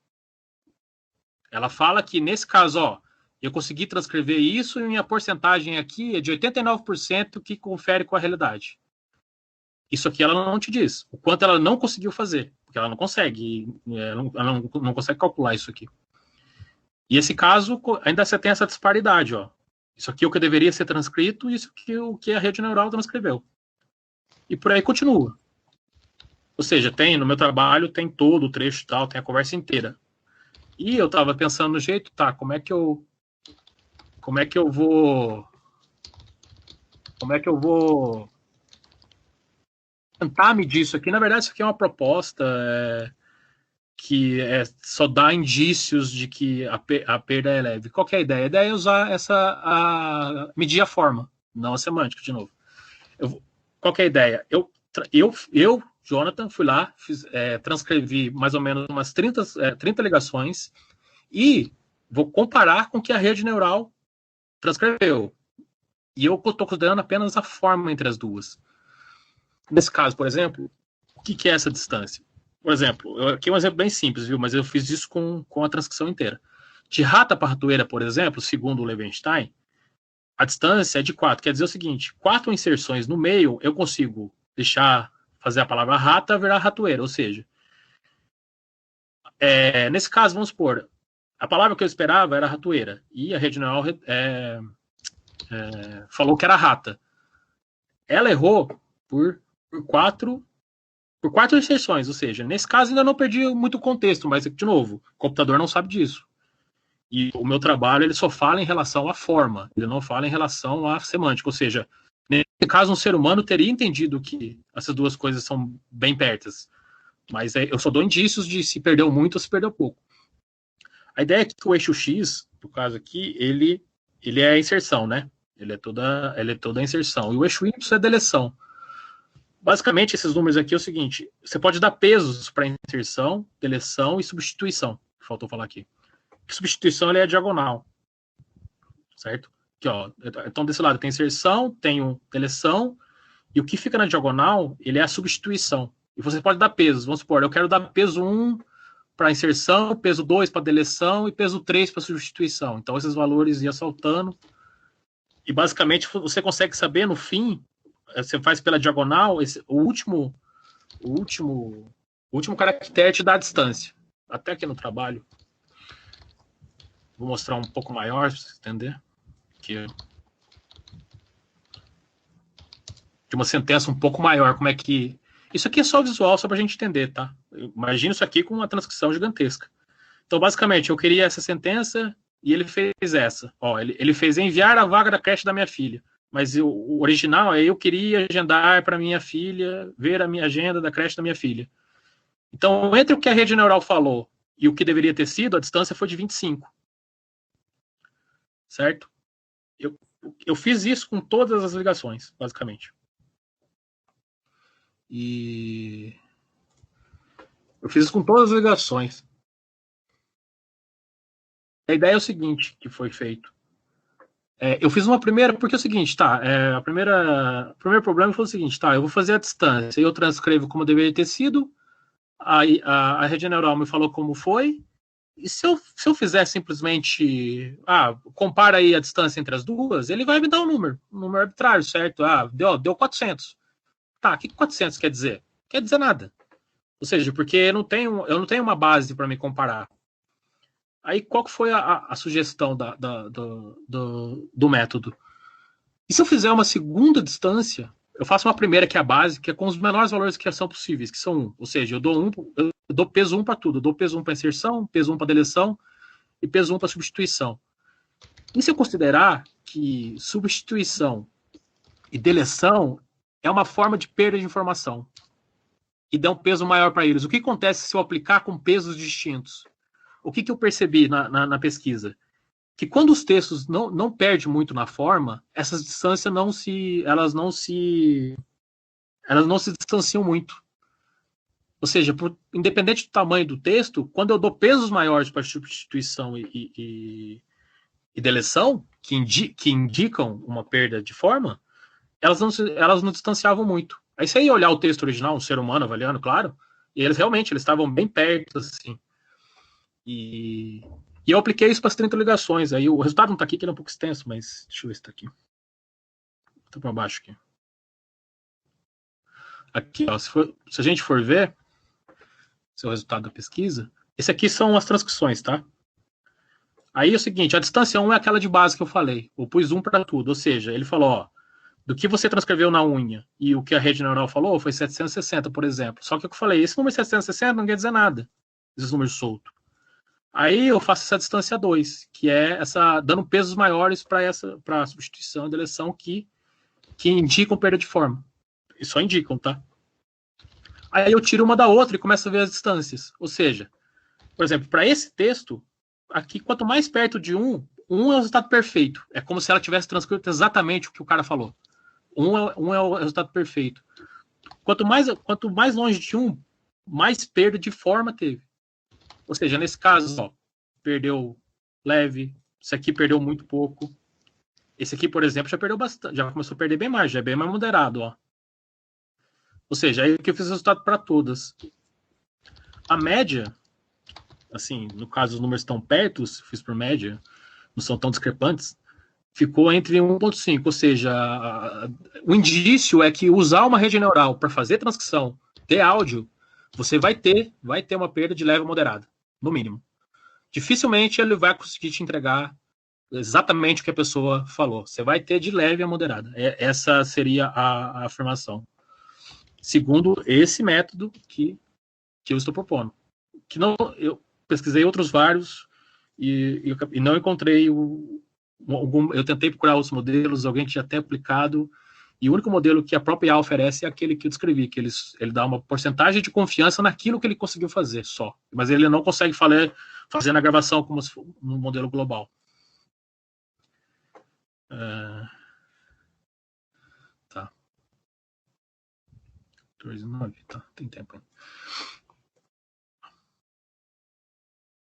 Ela fala que, nesse caso, ó, eu consegui transcrever isso e minha porcentagem aqui é de 89% que confere com a realidade. Isso aqui ela não te diz. O quanto ela não conseguiu fazer. Porque ela não consegue. Ela não consegue calcular isso aqui. E esse caso, ainda você tem essa disparidade, ó. Isso aqui é o que deveria ser transcrito e isso aqui é o que a rede neural transcreveu. E por aí continua. Ou seja, no meu trabalho tem todo o trecho e tal, tem a conversa inteira. E eu estava pensando no jeito, tá, como é que eu vou tentar medir isso aqui? Na verdade, isso aqui é uma proposta que só dá indícios de que a perda é leve. Qual que é a ideia? A ideia é usar medir a forma, não a semântica, de novo. Qual que é a ideia? Eu, Jonathan, fui lá, transcrevi mais ou menos umas 30 ligações e vou comparar com o que a rede neural transcreveu. E eu estou considerando apenas a forma entre as duas. Nesse caso, por exemplo, o que é essa distância? Por exemplo, aqui é um exemplo bem simples, viu? Mas eu fiz isso com a transcrição inteira. De rata para ratoeira, por exemplo, segundo o Levenstein, a distância é de 4. Quer dizer o seguinte, 4 inserções no meio, eu consigo fazer a palavra rata virar ratoeira. Ou seja, nesse caso, vamos supor, a palavra que eu esperava era ratoeira. E a rede neural falou que era rata. Ela errou por 4 inserções, ou seja, nesse caso ainda não perdi muito contexto, mas, de novo, o computador não sabe disso. E o meu trabalho, ele só fala em relação à forma, ele não fala em relação à semântica, ou seja, Nesse caso, um ser humano teria entendido que essas duas coisas são bem pertas. Mas eu só dou indícios de se perdeu muito ou se perdeu pouco. A ideia é que o eixo X, no caso aqui, ele é a inserção, né? Ele é toda a inserção. E o eixo Y é deleção. Basicamente, esses números aqui é o seguinte: você pode dar pesos para inserção, deleção e substituição. Faltou falar aqui. Substituição é a diagonal. Certo? Aqui, ó. Então, desse lado tem inserção, tem deleção, e o que fica na diagonal, ele é a substituição. E você pode dar pesos. Vamos supor, eu quero dar peso 1 para inserção, peso 2 para deleção e peso 3 para substituição. Então, esses valores iam saltando. E, basicamente, você consegue saber, no fim, você faz pela diagonal, o último caractere te dá a distância. Até aqui no trabalho. Vou mostrar um pouco maior, para você entender. Aqui. De uma sentença um pouco maior, como é que... Isso aqui é só visual, só para a gente entender, tá? Imagina isso aqui com uma transcrição gigantesca. Então, basicamente, eu queria essa sentença e ele fez essa. Ó, ele fez enviar a vaga da creche da minha filha. Mas o original é eu queria agendar para minha filha, ver a minha agenda da creche da minha filha. Então, entre o que a rede neural falou e o que deveria ter sido, a distância foi de 25. Certo? Eu fiz isso com todas as ligações, basicamente. E eu fiz isso com todas as ligações. A ideia é o seguinte que foi feito. Eu fiz uma primeira, porque é o seguinte, tá? O primeiro problema foi o seguinte, tá? Eu vou fazer a distância, eu transcrevo como deveria ter sido, aí a rede neural me falou como foi, e se eu fizer simplesmente, compara aí a distância entre as duas, ele vai me dar um número arbitrário, certo? Deu 400. Tá, o que 400 quer dizer? Quer dizer nada. Ou seja, porque eu não tenho uma base para me comparar. Aí, qual que foi a sugestão do método? E se eu fizer uma segunda distância, eu faço uma primeira, que é a base, que é com os menores valores que são possíveis, que são 1. Ou seja, eu dou peso 1 para tudo. Eu dou peso 1 para inserção, peso 1 para deleção e peso 1 para substituição. E se eu considerar que substituição e deleção é uma forma de perda de informação e dá um peso maior para eles, o que acontece se eu aplicar com pesos distintos? O que eu percebi na pesquisa? Que quando os textos não perdem muito na forma, essas distâncias elas não se distanciam muito. Ou seja, independente do tamanho do texto, quando eu dou pesos maiores para substituição e deleção, que indicam uma perda de forma, elas não distanciavam muito. Aí você ia olhar o texto original, um ser humano avaliando, claro, e eles estavam bem perto, assim. E eu apliquei isso para as 30 ligações. Aí o resultado não está aqui, que ele é um pouco extenso, mas deixa eu ver se está aqui. Está para baixo aqui. Aqui, ó, se a gente for ver o resultado da pesquisa, esse aqui são as transcrições, tá? Aí é o seguinte, a distância 1 é aquela de base que eu falei. Eu pus 1 para tudo, ou seja, ele falou, ó, do que você transcreveu na unha e o que a rede neural falou foi 760, por exemplo. Só que eu falei, esse número 760 não quer dizer nada, esses números soltos. Aí eu faço essa distância 2, que é dando pesos maiores para a substituição e deleção que indicam perda de forma. E só indicam, tá? Aí eu tiro uma da outra e começo a ver as distâncias. Ou seja, por exemplo, para esse texto, aqui, quanto mais perto de um é o resultado perfeito. É como se ela tivesse transcrito exatamente o que o cara falou. Um é o resultado perfeito. Quanto mais longe de um, mais perda de forma teve. Ou seja, nesse caso, ó, perdeu leve, esse aqui perdeu muito pouco. Esse aqui, por exemplo, já perdeu bastante, já começou a perder bem mais, já é bem mais moderado, ó. Ou seja, aí que eu fiz o resultado para todas. A média, assim, no caso os números estão perto, fiz por média, não são tão discrepantes, ficou entre 1.5, ou seja, o indício é que usar uma rede neural para fazer transcrição de áudio, você vai ter uma perda de leve moderada, no mínimo. Dificilmente ele vai conseguir te entregar exatamente o que a pessoa falou. Você vai ter de leve a moderada. Essa seria a afirmação. Segundo esse método que eu estou propondo. Eu pesquisei outros vários e não encontrei eu tentei procurar outros modelos, alguém que já tenha aplicado E o único modelo que a própria IA oferece é aquele que eu descrevi, que ele dá uma porcentagem de confiança naquilo que ele conseguiu fazer só. Mas ele não consegue fazer na gravação como se fosse no modelo global. Tá. 2,9, tá, tem tempo ainda.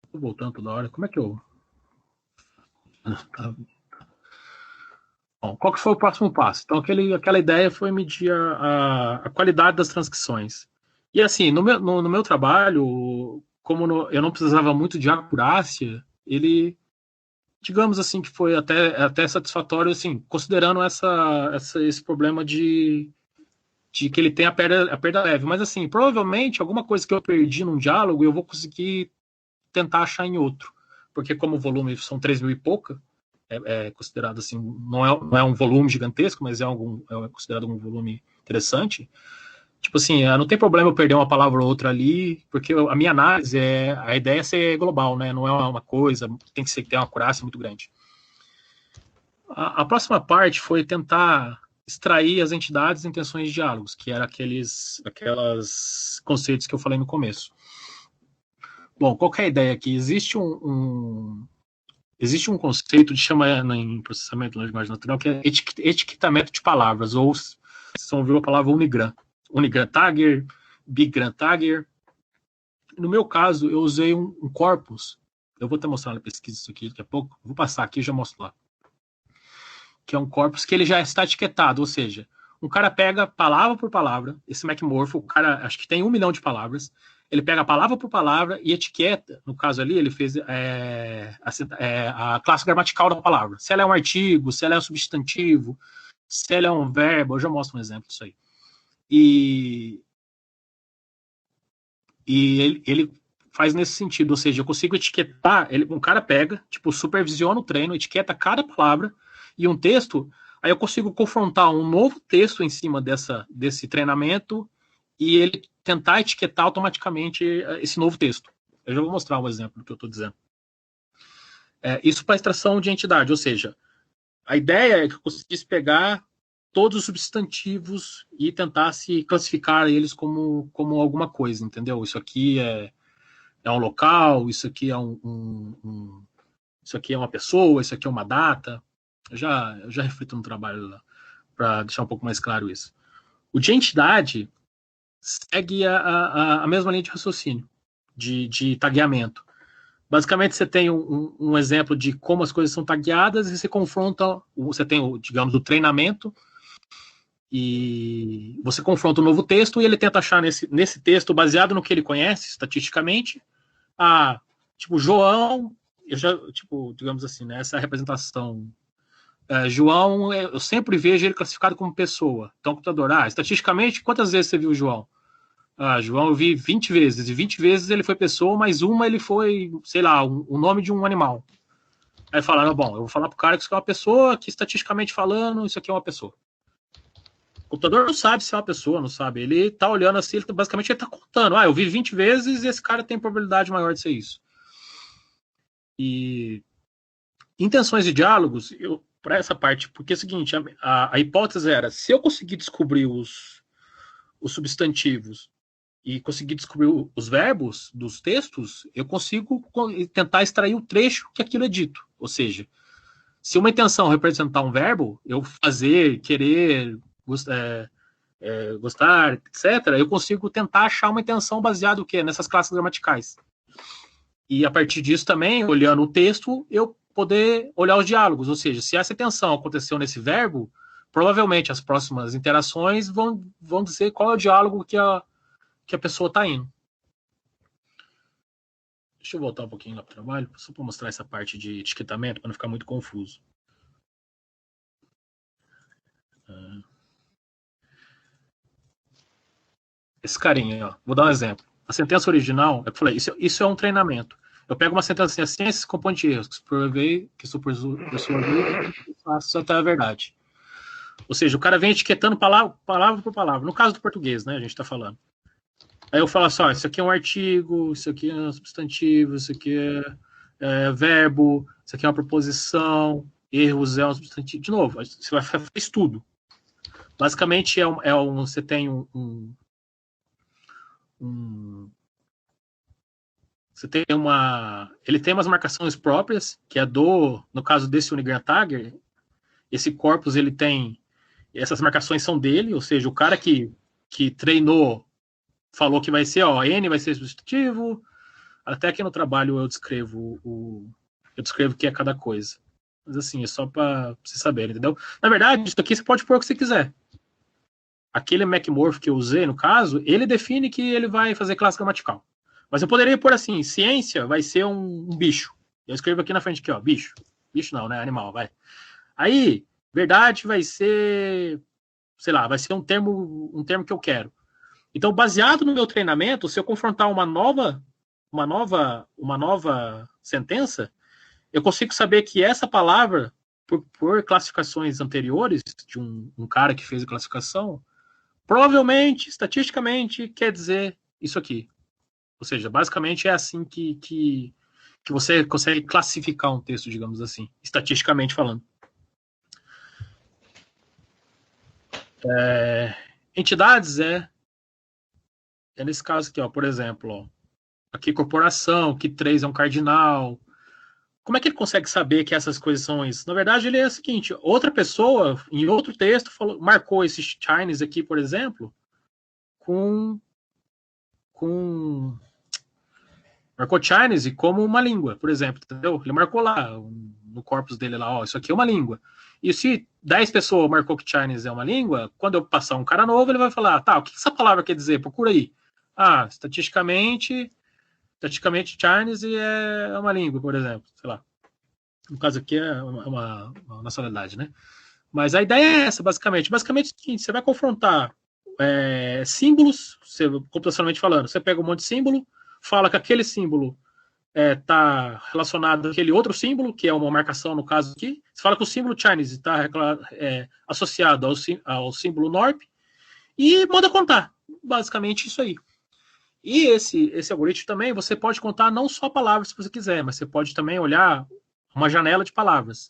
Tô voltando toda hora. Como é que eu. Tá. Bom, qual que foi o próximo passo? Então, aquela ideia foi medir a qualidade das transcrições. E assim, no meu trabalho, eu não precisava muito de acurácia, ele, digamos assim, que foi até satisfatório, assim, considerando esse problema de que ele tem a perda leve. Mas assim, provavelmente alguma coisa que eu perdi num diálogo, eu vou conseguir tentar achar em outro. Porque como o volume são 3 mil e pouca, é considerado assim, não é um volume gigantesco, mas é considerado um volume interessante. Tipo assim, não tem problema eu perder uma palavra ou outra ali, porque a minha análise a ideia é ser global, né? Não é uma coisa, tem que ter uma acurácia muito grande. A próxima parte foi tentar extrair as entidades e intenções de diálogos, que eram aquelas conceitos que eu falei no começo. Bom, qual que é a ideia aqui? Existe um conceito de chama em processamento de linguagem natural que é etiquetamento de palavras, ou vocês vão ouvir a palavra Unigram. Unigram Tagger, Bigram Tagger. No meu caso, eu usei um corpus. Eu vou até mostrar na pesquisa isso aqui daqui a pouco. Vou passar aqui e já mostro lá. Que é um corpus que ele já está etiquetado, ou seja, um cara pega palavra por palavra, esse McMorpho, o cara acho que tem 1 milhão de palavras, ele pega palavra por palavra e etiqueta, no caso ali, ele fez a classe gramatical da palavra, se ela é um artigo, se ela é um substantivo, se ela é um verbo, eu já mostro um exemplo disso aí. E ele faz nesse sentido, ou seja, eu consigo etiquetar, um cara pega, tipo, supervisiona o treino, etiqueta cada palavra, e um texto, aí eu consigo confrontar um novo texto em cima desse treinamento e ele tentar etiquetar automaticamente esse novo texto. Eu já vou mostrar um exemplo do que eu estou dizendo. Isso para extração de entidade, ou seja, a ideia é que eu conseguisse pegar todos os substantivos e tentasse classificar eles como alguma coisa, entendeu? Isso aqui é um local, isso aqui é isso aqui é uma pessoa, isso aqui é uma data. Eu já reflito no trabalho para deixar um pouco mais claro isso. O de entidade segue a mesma linha de raciocínio, de tagueamento. Basicamente, você tem um exemplo de como as coisas são tagueadas e você confronta, você tem, digamos, o treinamento e você confronta um novo texto e ele tenta achar nesse texto, baseado no que ele conhece estatisticamente, tipo, João, tipo, digamos assim, né, essa representação João, eu sempre vejo ele classificado como pessoa. Então, computador, estatisticamente, quantas vezes você viu o João? João eu vi 20 vezes, e 20 vezes ele foi pessoa, mas uma ele foi, sei lá, o nome de um animal. Aí falaram, bom, eu vou falar pro cara que isso aqui é uma pessoa, que estatisticamente falando, isso aqui é uma pessoa. O computador não sabe se é uma pessoa, não sabe. Ele tá olhando assim, basicamente ele tá contando. Eu vi 20 vezes e esse cara tem probabilidade maior de ser isso. E intenções de diálogos, para essa parte, porque é o seguinte, a hipótese era, se eu conseguir descobrir os substantivos e conseguir descobrir os verbos dos textos, eu consigo tentar extrair o trecho que aquilo é dito. Ou seja, se uma intenção representar um verbo, eu fazer, querer, gostar, etc., eu consigo tentar achar uma intenção baseada no quê? Nessas classes gramaticais. E a partir disso também, olhando o texto, eu poder olhar os diálogos, ou seja, se essa intenção aconteceu nesse verbo, provavelmente as próximas interações vão dizer qual é o diálogo que a pessoa está indo. Deixa eu voltar um pouquinho lá para o trabalho, só para mostrar essa parte de etiquetamento, para não ficar muito confuso. Esse carinha, ó, vou dar um exemplo. A sentença original, eu falei, isso é um treinamento. Eu pego uma sentença assim, ciência se compõe de erros, que por sua vez, faço até a verdade. Ou seja, o cara vem etiquetando palavra por palavra. No caso do português, né, a gente está falando. Aí eu falo assim, isso aqui é um artigo, isso aqui é um substantivo, isso aqui é verbo, isso aqui é uma proposição, erros é um substantivo. De novo, você vai fazer tudo. Basicamente, você tem você tem ele tem umas marcações próprias, que é no caso desse Unigram Tagger, esse corpus ele tem, essas marcações são dele, ou seja, o cara que treinou falou que vai ser, ó, N vai ser substitutivo, até aqui no trabalho eu descrevo o que é cada coisa. Mas assim, é só para você saber, entendeu? Na verdade, isso aqui você pode pôr o que você quiser. Aquele MacMorph que eu usei, no caso, ele define que ele vai fazer classe gramatical. Mas eu poderia pôr assim, ciência vai ser um bicho. Eu escrevo aqui na frente, aqui, ó, bicho. Bicho não, né? Animal, vai. Aí, verdade vai ser, sei lá, vai ser um termo que eu quero. Então, baseado no meu treinamento, se eu confrontar uma nova sentença, eu consigo saber que essa palavra, por classificações anteriores de um cara que fez a classificação, provavelmente, estatisticamente, quer dizer isso aqui. Ou seja, basicamente é assim que você consegue classificar um texto, digamos assim, estatisticamente falando. Entidades é nesse caso aqui, ó, por exemplo, ó, aqui corporação, que 3 é um cardinal. Como é que ele consegue saber que essas coisas são isso? Na verdade, ele é o seguinte, outra pessoa, em outro texto, marcou esse Chinese aqui, por exemplo, marcou Chinese como uma língua, por exemplo, entendeu? Ele marcou lá, no corpus dele lá, ó, isso aqui é uma língua. E se 10 pessoas marcou que Chinese é uma língua, quando eu passar um cara novo, ele vai falar, tá, o que essa palavra quer dizer? Procura aí. Ah, estatisticamente Chinese é uma língua, por exemplo, sei lá. No caso aqui é uma nacionalidade, né? Mas a ideia é essa, basicamente. Basicamente é o seguinte, você vai confrontar símbolos, computacionalmente falando. Você pega um monte de símbolo, fala que aquele símbolo está relacionado àquele outro símbolo, que é uma marcação no caso aqui. Você fala que o símbolo Chinese está associado ao símbolo NORP e manda contar. Basicamente isso aí. E esse algoritmo também, você pode contar não só palavras se você quiser, mas você pode também olhar uma janela de palavras.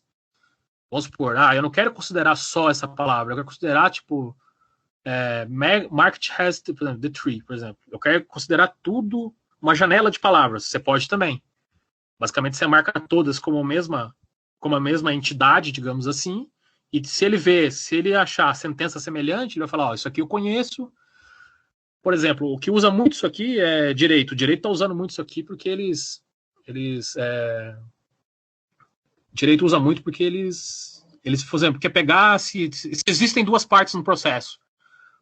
Vamos supor, eu não quero considerar só essa palavra, eu quero considerar, tipo, market has the tree, por exemplo. Eu quero considerar tudo uma janela de palavras. Você pode também. Basicamente, você marca todas como a mesma entidade, digamos assim, e se ele achar sentença semelhante, ele vai falar, isso aqui eu conheço. Por exemplo, o que usa muito isso aqui é direito. O direito está usando muito isso aqui porque direito usa muito porque por exemplo, quer pegar se existem duas partes no processo.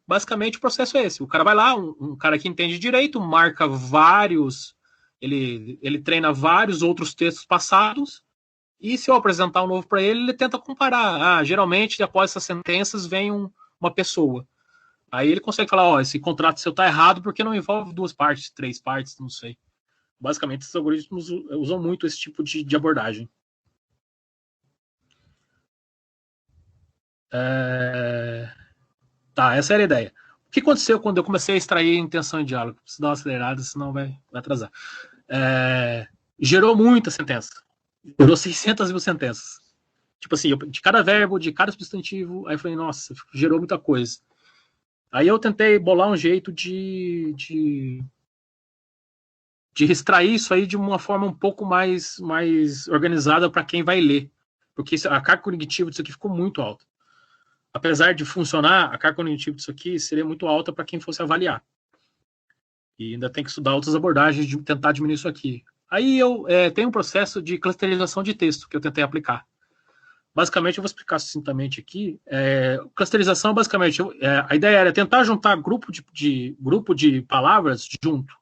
Basicamente, o processo é esse. O cara vai lá, um cara que entende direito, marca vários, ele treina vários outros textos passados, e se eu apresentar um novo para ele tenta comparar. Geralmente, após essas sentenças, vem uma pessoa. Aí ele consegue falar, esse contrato seu tá errado porque não envolve duas partes, três partes, não sei. Basicamente, esses algoritmos usam muito esse tipo de abordagem. Tá, essa era a ideia. O que aconteceu quando eu comecei a extrair intenção de diálogo? Preciso dar uma acelerada, senão vai atrasar. Gerou muita sentença. Gerou 600 mil sentenças. Tipo assim, de cada verbo, de cada substantivo, aí eu falei, nossa, gerou muita coisa. Aí eu tentei bolar um jeito de extrair isso aí de uma forma um pouco mais organizada para quem vai ler. Porque a carga cognitiva disso aqui ficou muito alta. Apesar de funcionar, a carga cognitiva disso aqui seria muito alta para quem fosse avaliar. E ainda tem que estudar outras abordagens de tentar diminuir isso aqui. Aí eu tenho um processo de clusterização de texto que eu tentei aplicar. Basicamente, eu vou explicar sucintamente aqui. Clusterização, basicamente, a ideia era tentar juntar grupo de palavras junto.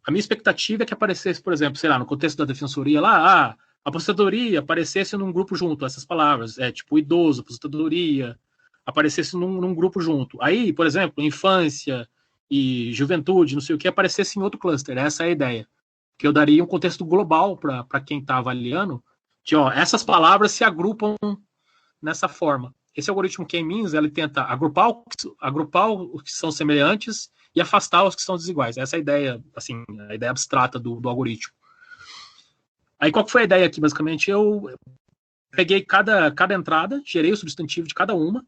A minha expectativa é que aparecesse, por exemplo, sei lá, no contexto da defensoria lá, a aposentadoria aparecesse num grupo junto, essas palavras, tipo idoso, aposentadoria, aparecesse num grupo junto. Aí, por exemplo, infância e juventude, não sei o que, aparecesse em outro cluster. Essa é a ideia. Que eu daria um contexto global para quem está avaliando, de essas palavras se agrupam nessa forma. Esse algoritmo K-means, ele tenta agrupar os que são semelhantes e afastar os que são desiguais. Essa é a ideia, assim, a ideia abstrata do algoritmo. Aí qual que foi a ideia aqui? Basicamente, eu peguei cada entrada, gerei o substantivo de cada uma,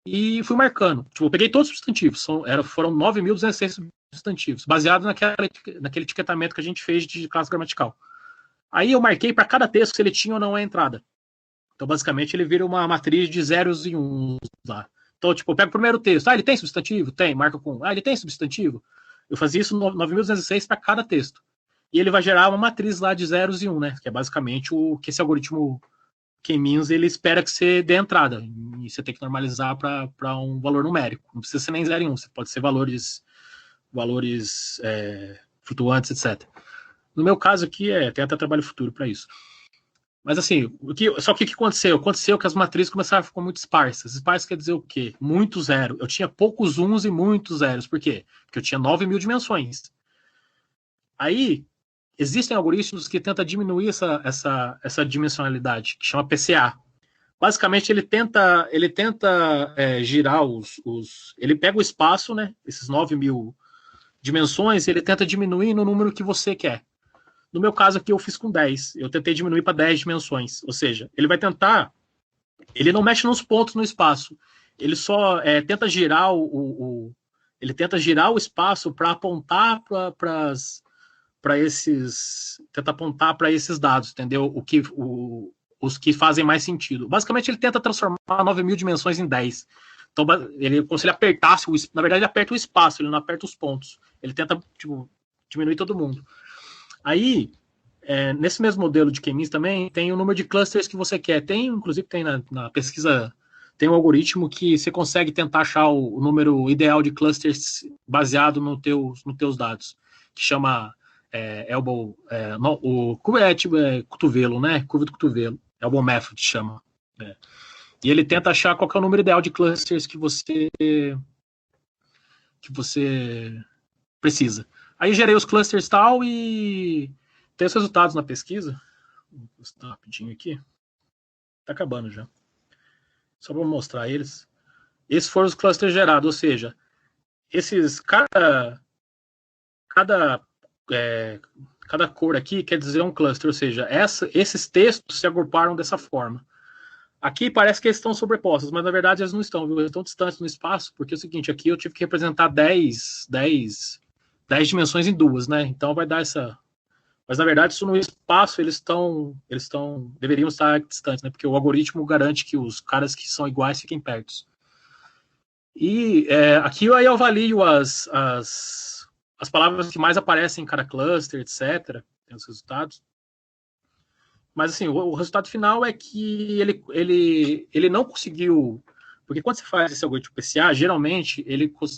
e fui marcando. Tipo, eu peguei todos os substantivos, foram 9.206 substantivos, baseado naquele etiquetamento que a gente fez de classe gramatical. Aí eu marquei para cada texto se ele tinha ou não a entrada. Então, basicamente, ele vira uma matriz de zeros e uns lá. Então, tipo, eu pego o primeiro texto. Ele tem substantivo? Tem, marca com. Ele tem substantivo? Eu fazia isso 9.206 para cada texto. E ele vai gerar uma matriz lá de zeros e um, né? Que é basicamente o que esse algoritmo K-means ele espera que você dê entrada. E você tem que normalizar para um valor numérico. Não precisa ser nem 0 e 1, você pode ser valores flutuantes, etc. No meu caso aqui, tem até trabalho futuro para isso. Mas assim, só que o que aconteceu? Aconteceu que as matrizes começaram a ficar muito esparsas. Esparsas quer dizer o quê? Muito zero. Eu tinha poucos uns e muitos zeros. Por quê? Porque eu tinha 9.000 dimensões. Aí, existem algoritmos que tentam diminuir essa dimensionalidade, que chama PCA. Basicamente, ele tenta girar ele pega o espaço, né? Esses 9.000 dimensões, ele tenta diminuir no número que você quer. No meu caso aqui, eu fiz com 10. Eu tentei diminuir para 10 dimensões. Ou seja, ele vai tentar... Ele não mexe nos pontos no espaço. Ele só tenta girar ele tenta girar o espaço para apontar para esses... Tenta apontar para esses dados, entendeu? Os que fazem mais sentido. Basicamente, ele tenta transformar 9.000 dimensões em 10. Então, como se ele apertasse... Na verdade, ele aperta o espaço, ele não aperta os pontos. Ele tenta diminuir todo mundo. Aí, nesse mesmo modelo de K-means também, tem o número de clusters que você quer. Inclusive, tem na pesquisa, tem um algoritmo que você consegue tentar achar o número ideal de clusters baseado nos teus dados, que chama cotovelo, né? Curva do cotovelo. Elbow Method chama. E ele tenta achar qual é o número ideal de clusters que você precisa. Aí gerei os clusters tal e tem os resultados na pesquisa. Vou postar rapidinho aqui. Tá acabando já. Só para mostrar eles. Esses foram os clusters gerados, ou seja, cada cor aqui quer dizer um cluster, ou seja, esses textos se agruparam dessa forma. Aqui parece que eles estão sobrepostos, mas na verdade eles não estão, viu? Eles estão distantes no espaço, porque é o seguinte, aqui eu tive que representar 10 dimensões em duas, né? Então vai dar essa... Mas na verdade, isso no espaço deveriam estar distantes, né? Porque o algoritmo garante que os caras que são iguais fiquem perto. E aqui eu avalio as palavras que mais aparecem em cada cluster, etc. Tem os resultados. Mas assim, o resultado final é que ele não conseguiu... Porque quando você faz esse algoritmo PCA, geralmente,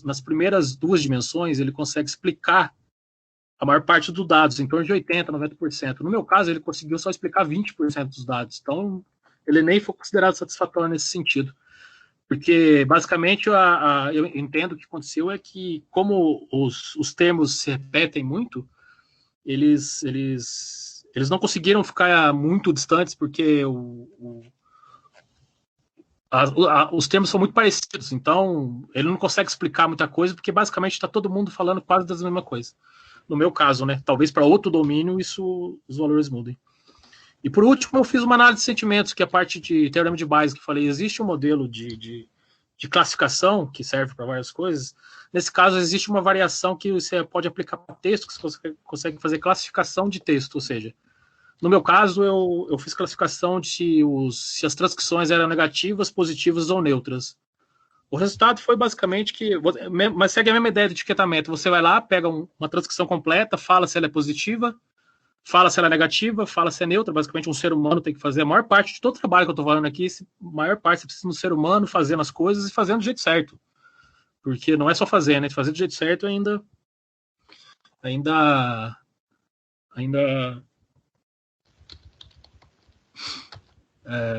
nas primeiras duas dimensões, ele consegue explicar a maior parte dos dados, em torno de 80%, 90%. No meu caso, ele conseguiu só explicar 20% dos dados. Então, ele nem foi considerado satisfatório nesse sentido. Porque, basicamente, eu entendo que o que aconteceu é que, como os termos se repetem muito, eles não conseguiram ficar muito distantes, porque os termos são muito parecidos. Então, ele não consegue explicar muita coisa, porque, basicamente, está todo mundo falando quase da mesma coisa. No meu caso, né? Talvez para outro domínio os valores mudem. E por último, eu fiz uma análise de sentimentos, que é a parte de teorema de Bayes, que falei, existe um modelo de classificação que serve para várias coisas. Nesse caso, existe uma variação que você pode aplicar para texto, que você consegue fazer classificação de texto, ou seja, no meu caso, eu fiz classificação de se as transcrições eram negativas, positivas ou neutras. O resultado foi basicamente mas segue a mesma ideia de etiquetamento. Você vai lá, pega uma transcrição completa, fala se ela é positiva, fala se ela é negativa, fala se é neutra. Basicamente, um ser humano tem que fazer a maior parte de todo o trabalho que eu estou falando aqui. A maior parte você precisa de um ser humano fazendo as coisas e fazendo do jeito certo. Porque não é só fazer, né? Fazer do jeito certo ainda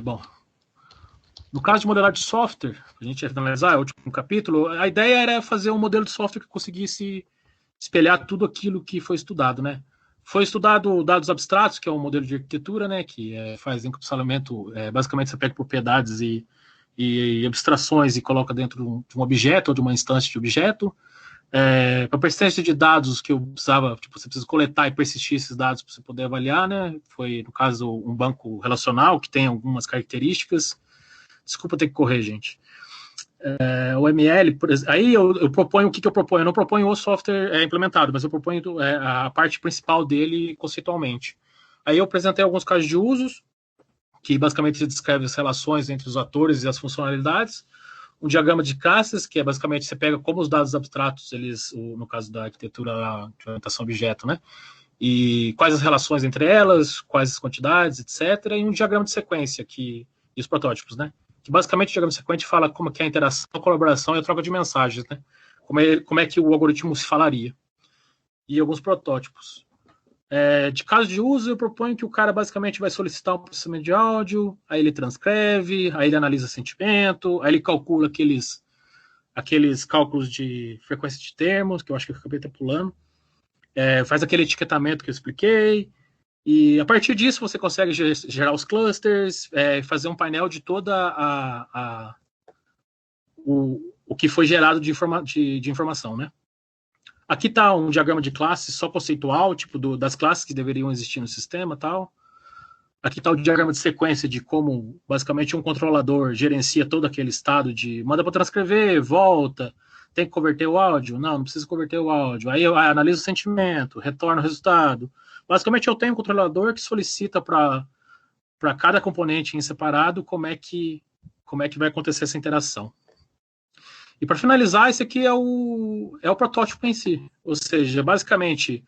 bom. No caso de modelagem de software, a gente ia analisar o último capítulo, a ideia era fazer um modelo de software que conseguisse espelhar tudo aquilo que foi estudado, né? Foi estudado dados abstratos, que é um modelo de arquitetura, né? Que faz encapsulamento, basicamente você pega propriedades e abstrações e coloca dentro de um objeto ou de uma instância de objeto. Para persistência de dados que eu precisava, você precisa coletar e persistir esses dados para você poder avaliar, né? Foi, no caso, um banco relacional que tem algumas características. Desculpa ter que correr, gente. o ML, por exemplo, aí eu proponho o que eu proponho. Eu não proponho o software implementado, mas eu proponho a parte principal dele conceitualmente. Aí eu apresentei alguns casos de usos, que basicamente descreve as relações entre os atores e as funcionalidades. Um diagrama de classes, que é basicamente você pega como os dados abstratos, eles, no caso da arquitetura de orientação objeto, né? E quais as relações entre elas, quais as quantidades, etc. E um diagrama de sequência, e os protótipos, né? Que basicamente o diagrama de sequência fala como que é a interação, a colaboração e a troca de mensagens, né? Como é que o algoritmo se falaria. E alguns protótipos. De caso de uso, eu proponho que o cara basicamente vai solicitar um processamento de áudio, aí ele transcreve, aí ele analisa sentimento, aí ele calcula aqueles cálculos de frequência de termos, que eu acho que eu acabei até pulando, faz aquele etiquetamento que eu expliquei, e a partir disso você consegue gerar os clusters, fazer um painel de toda o que foi gerado de informação, né? Aqui está um diagrama de classes só conceitual, tipo das classes que deveriam existir no sistema e tal. Aqui está o diagrama de sequência de como, basicamente, um controlador gerencia todo aquele estado de manda para transcrever, volta, tem que converter o áudio? Não precisa converter o áudio. Aí eu analiso o sentimento, retorno o resultado. Basicamente, eu tenho um controlador que solicita para cada componente em separado como é que vai acontecer essa interação. E para finalizar, esse aqui é o protótipo em si. Ou seja, basicamente,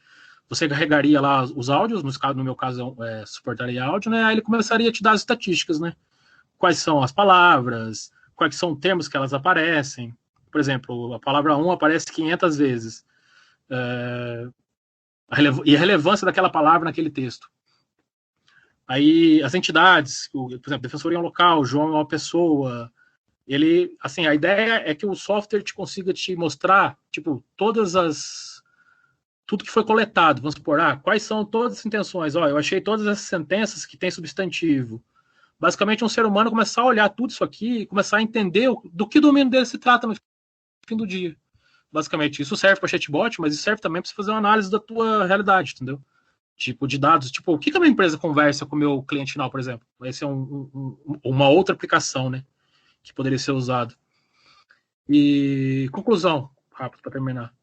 você carregaria lá os áudios, no meu caso, suportaria áudio, né? Aí ele começaria a te dar as estatísticas, né? Quais são as palavras, quais são os termos que elas aparecem. Por exemplo, a palavra 1 aparece 500 vezes. E a relevância daquela palavra naquele texto. Aí, as entidades, por exemplo, defensoria local, João é uma pessoa. Ele, assim, a ideia é que o software consiga te mostrar, tipo, tudo que foi coletado, vamos supor, quais são todas as intenções, eu achei todas essas sentenças que tem substantivo. Basicamente, um ser humano começar a olhar tudo isso aqui e começar a entender do que domínio dele se trata no fim do dia. Basicamente, isso serve para chatbot, mas isso serve também para você fazer uma análise da tua realidade, entendeu? Tipo, de dados, tipo, o que a minha empresa conversa com o meu cliente final, por exemplo? Esse é uma outra aplicação, né, que poderia ser usado. E conclusão, rápido para terminar.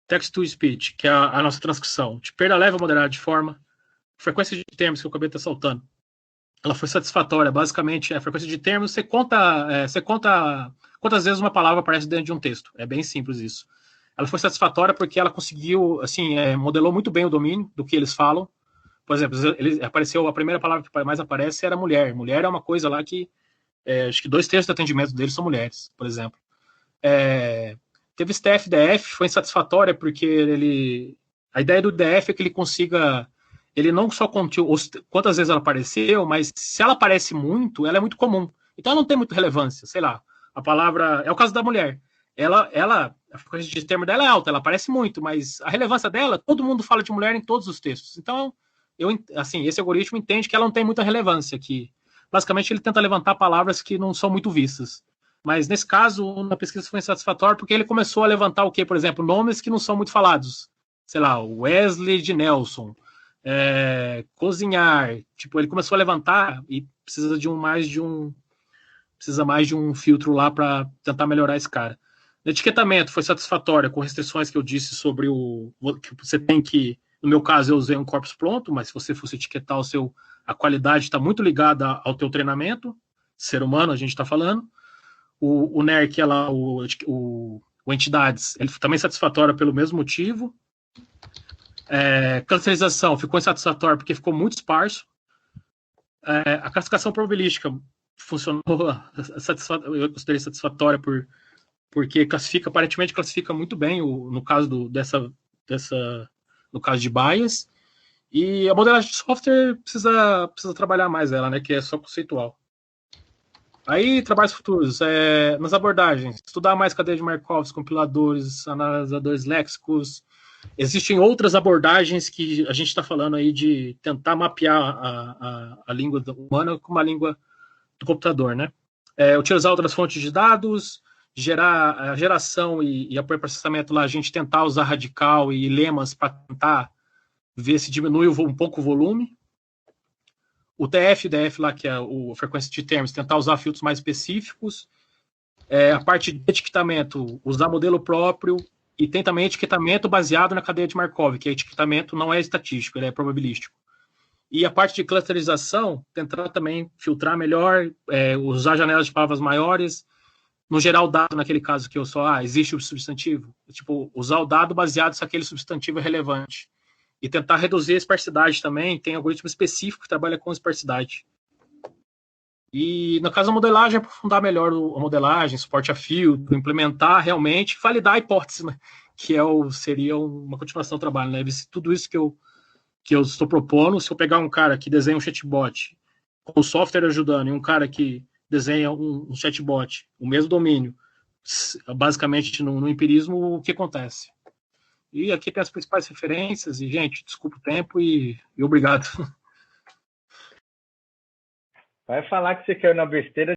Text-to-speech, que é a nossa transcrição, de perda leve ou moderada de forma, frequência de termos que eu acabei saltando, ela foi satisfatória. Basicamente, a frequência de termos, você conta quantas vezes uma palavra aparece dentro de um texto. É bem simples isso. Ela foi satisfatória porque ela conseguiu, assim, modelou muito bem o domínio do que eles falam. Por exemplo, a primeira palavra que mais aparece era mulher. Mulher é uma coisa lá que, acho que 2/3 do atendimento deles são mulheres, por exemplo. Teve STF-DF, foi insatisfatória porque a ideia do DF é que ele consiga, ele não só contiu quantas vezes ela apareceu, mas se ela aparece muito, ela é muito comum. Então ela não tem muita relevância, sei lá. A palavra, é o caso da mulher. A frequência de termo dela é alta, ela aparece muito, mas a relevância dela, todo mundo fala de mulher em todos os textos. Então, esse algoritmo entende que ela não tem muita relevância, que basicamente ele tenta levantar palavras que não são muito vistas. Mas nesse caso, na pesquisa foi insatisfatório porque ele começou a levantar o quê? Por exemplo, nomes que não são muito falados. Sei lá, Wesley de Nelson, cozinhar. Tipo, ele começou a levantar e precisa mais de um filtro lá para tentar melhorar esse cara. O etiquetamento foi satisfatório com restrições que eu disse sobre que você tem que, no meu caso eu usei um corpus pronto, mas se você fosse etiquetar a qualidade está muito ligada ao teu treinamento, ser humano a gente está falando. O NERC, o entidades, ele também é satisfatório pelo mesmo motivo. Clusterização ficou insatisfatório porque ficou muito esparso. A classificação probabilística funcionou, eu considerei satisfatória porque aparentemente classifica muito bem no caso no caso de bias. E a modelagem de software precisa trabalhar mais ela, né, que é só conceitual. Aí, trabalhos futuros, nas abordagens, estudar mais cadeia de Markov, compiladores, analisadores léxicos. Existem outras abordagens que a gente está falando aí de tentar mapear a língua humana com uma língua do computador, né? Utilizar outras fontes de dados, gerar a geração e apoio processamento lá, a gente tentar usar radical e lemas para tentar ver se diminui um pouco o volume. O TF-DF lá, que é a frequência de termos, tentar usar filtros mais específicos. A parte de etiquetamento, usar modelo próprio, e tem também etiquetamento baseado na cadeia de Markov, que etiquetamento não é estatístico, ele é probabilístico. E a parte de clusterização, tentar também filtrar melhor, usar janelas de palavras maiores, no gerar o dado, naquele caso que eu só, existe o substantivo, tipo, usar o dado baseado se aquele substantivo é relevante. E tentar reduzir a esparsidade também, tem algoritmo específico que trabalha com esparsidade. E no caso da modelagem, aprofundar melhor a modelagem, suporte a filtro, implementar realmente, validar a hipótese, né? Que seria uma continuação do trabalho, né? Tudo isso que eu estou propondo, se eu pegar um cara que desenha um chatbot com o software ajudando e um cara que desenha um chatbot, o mesmo domínio, basicamente no empirismo, o que acontece? E aqui tem as principais referências, e, gente, desculpa o tempo e obrigado. Vai falar que você caiu na besteira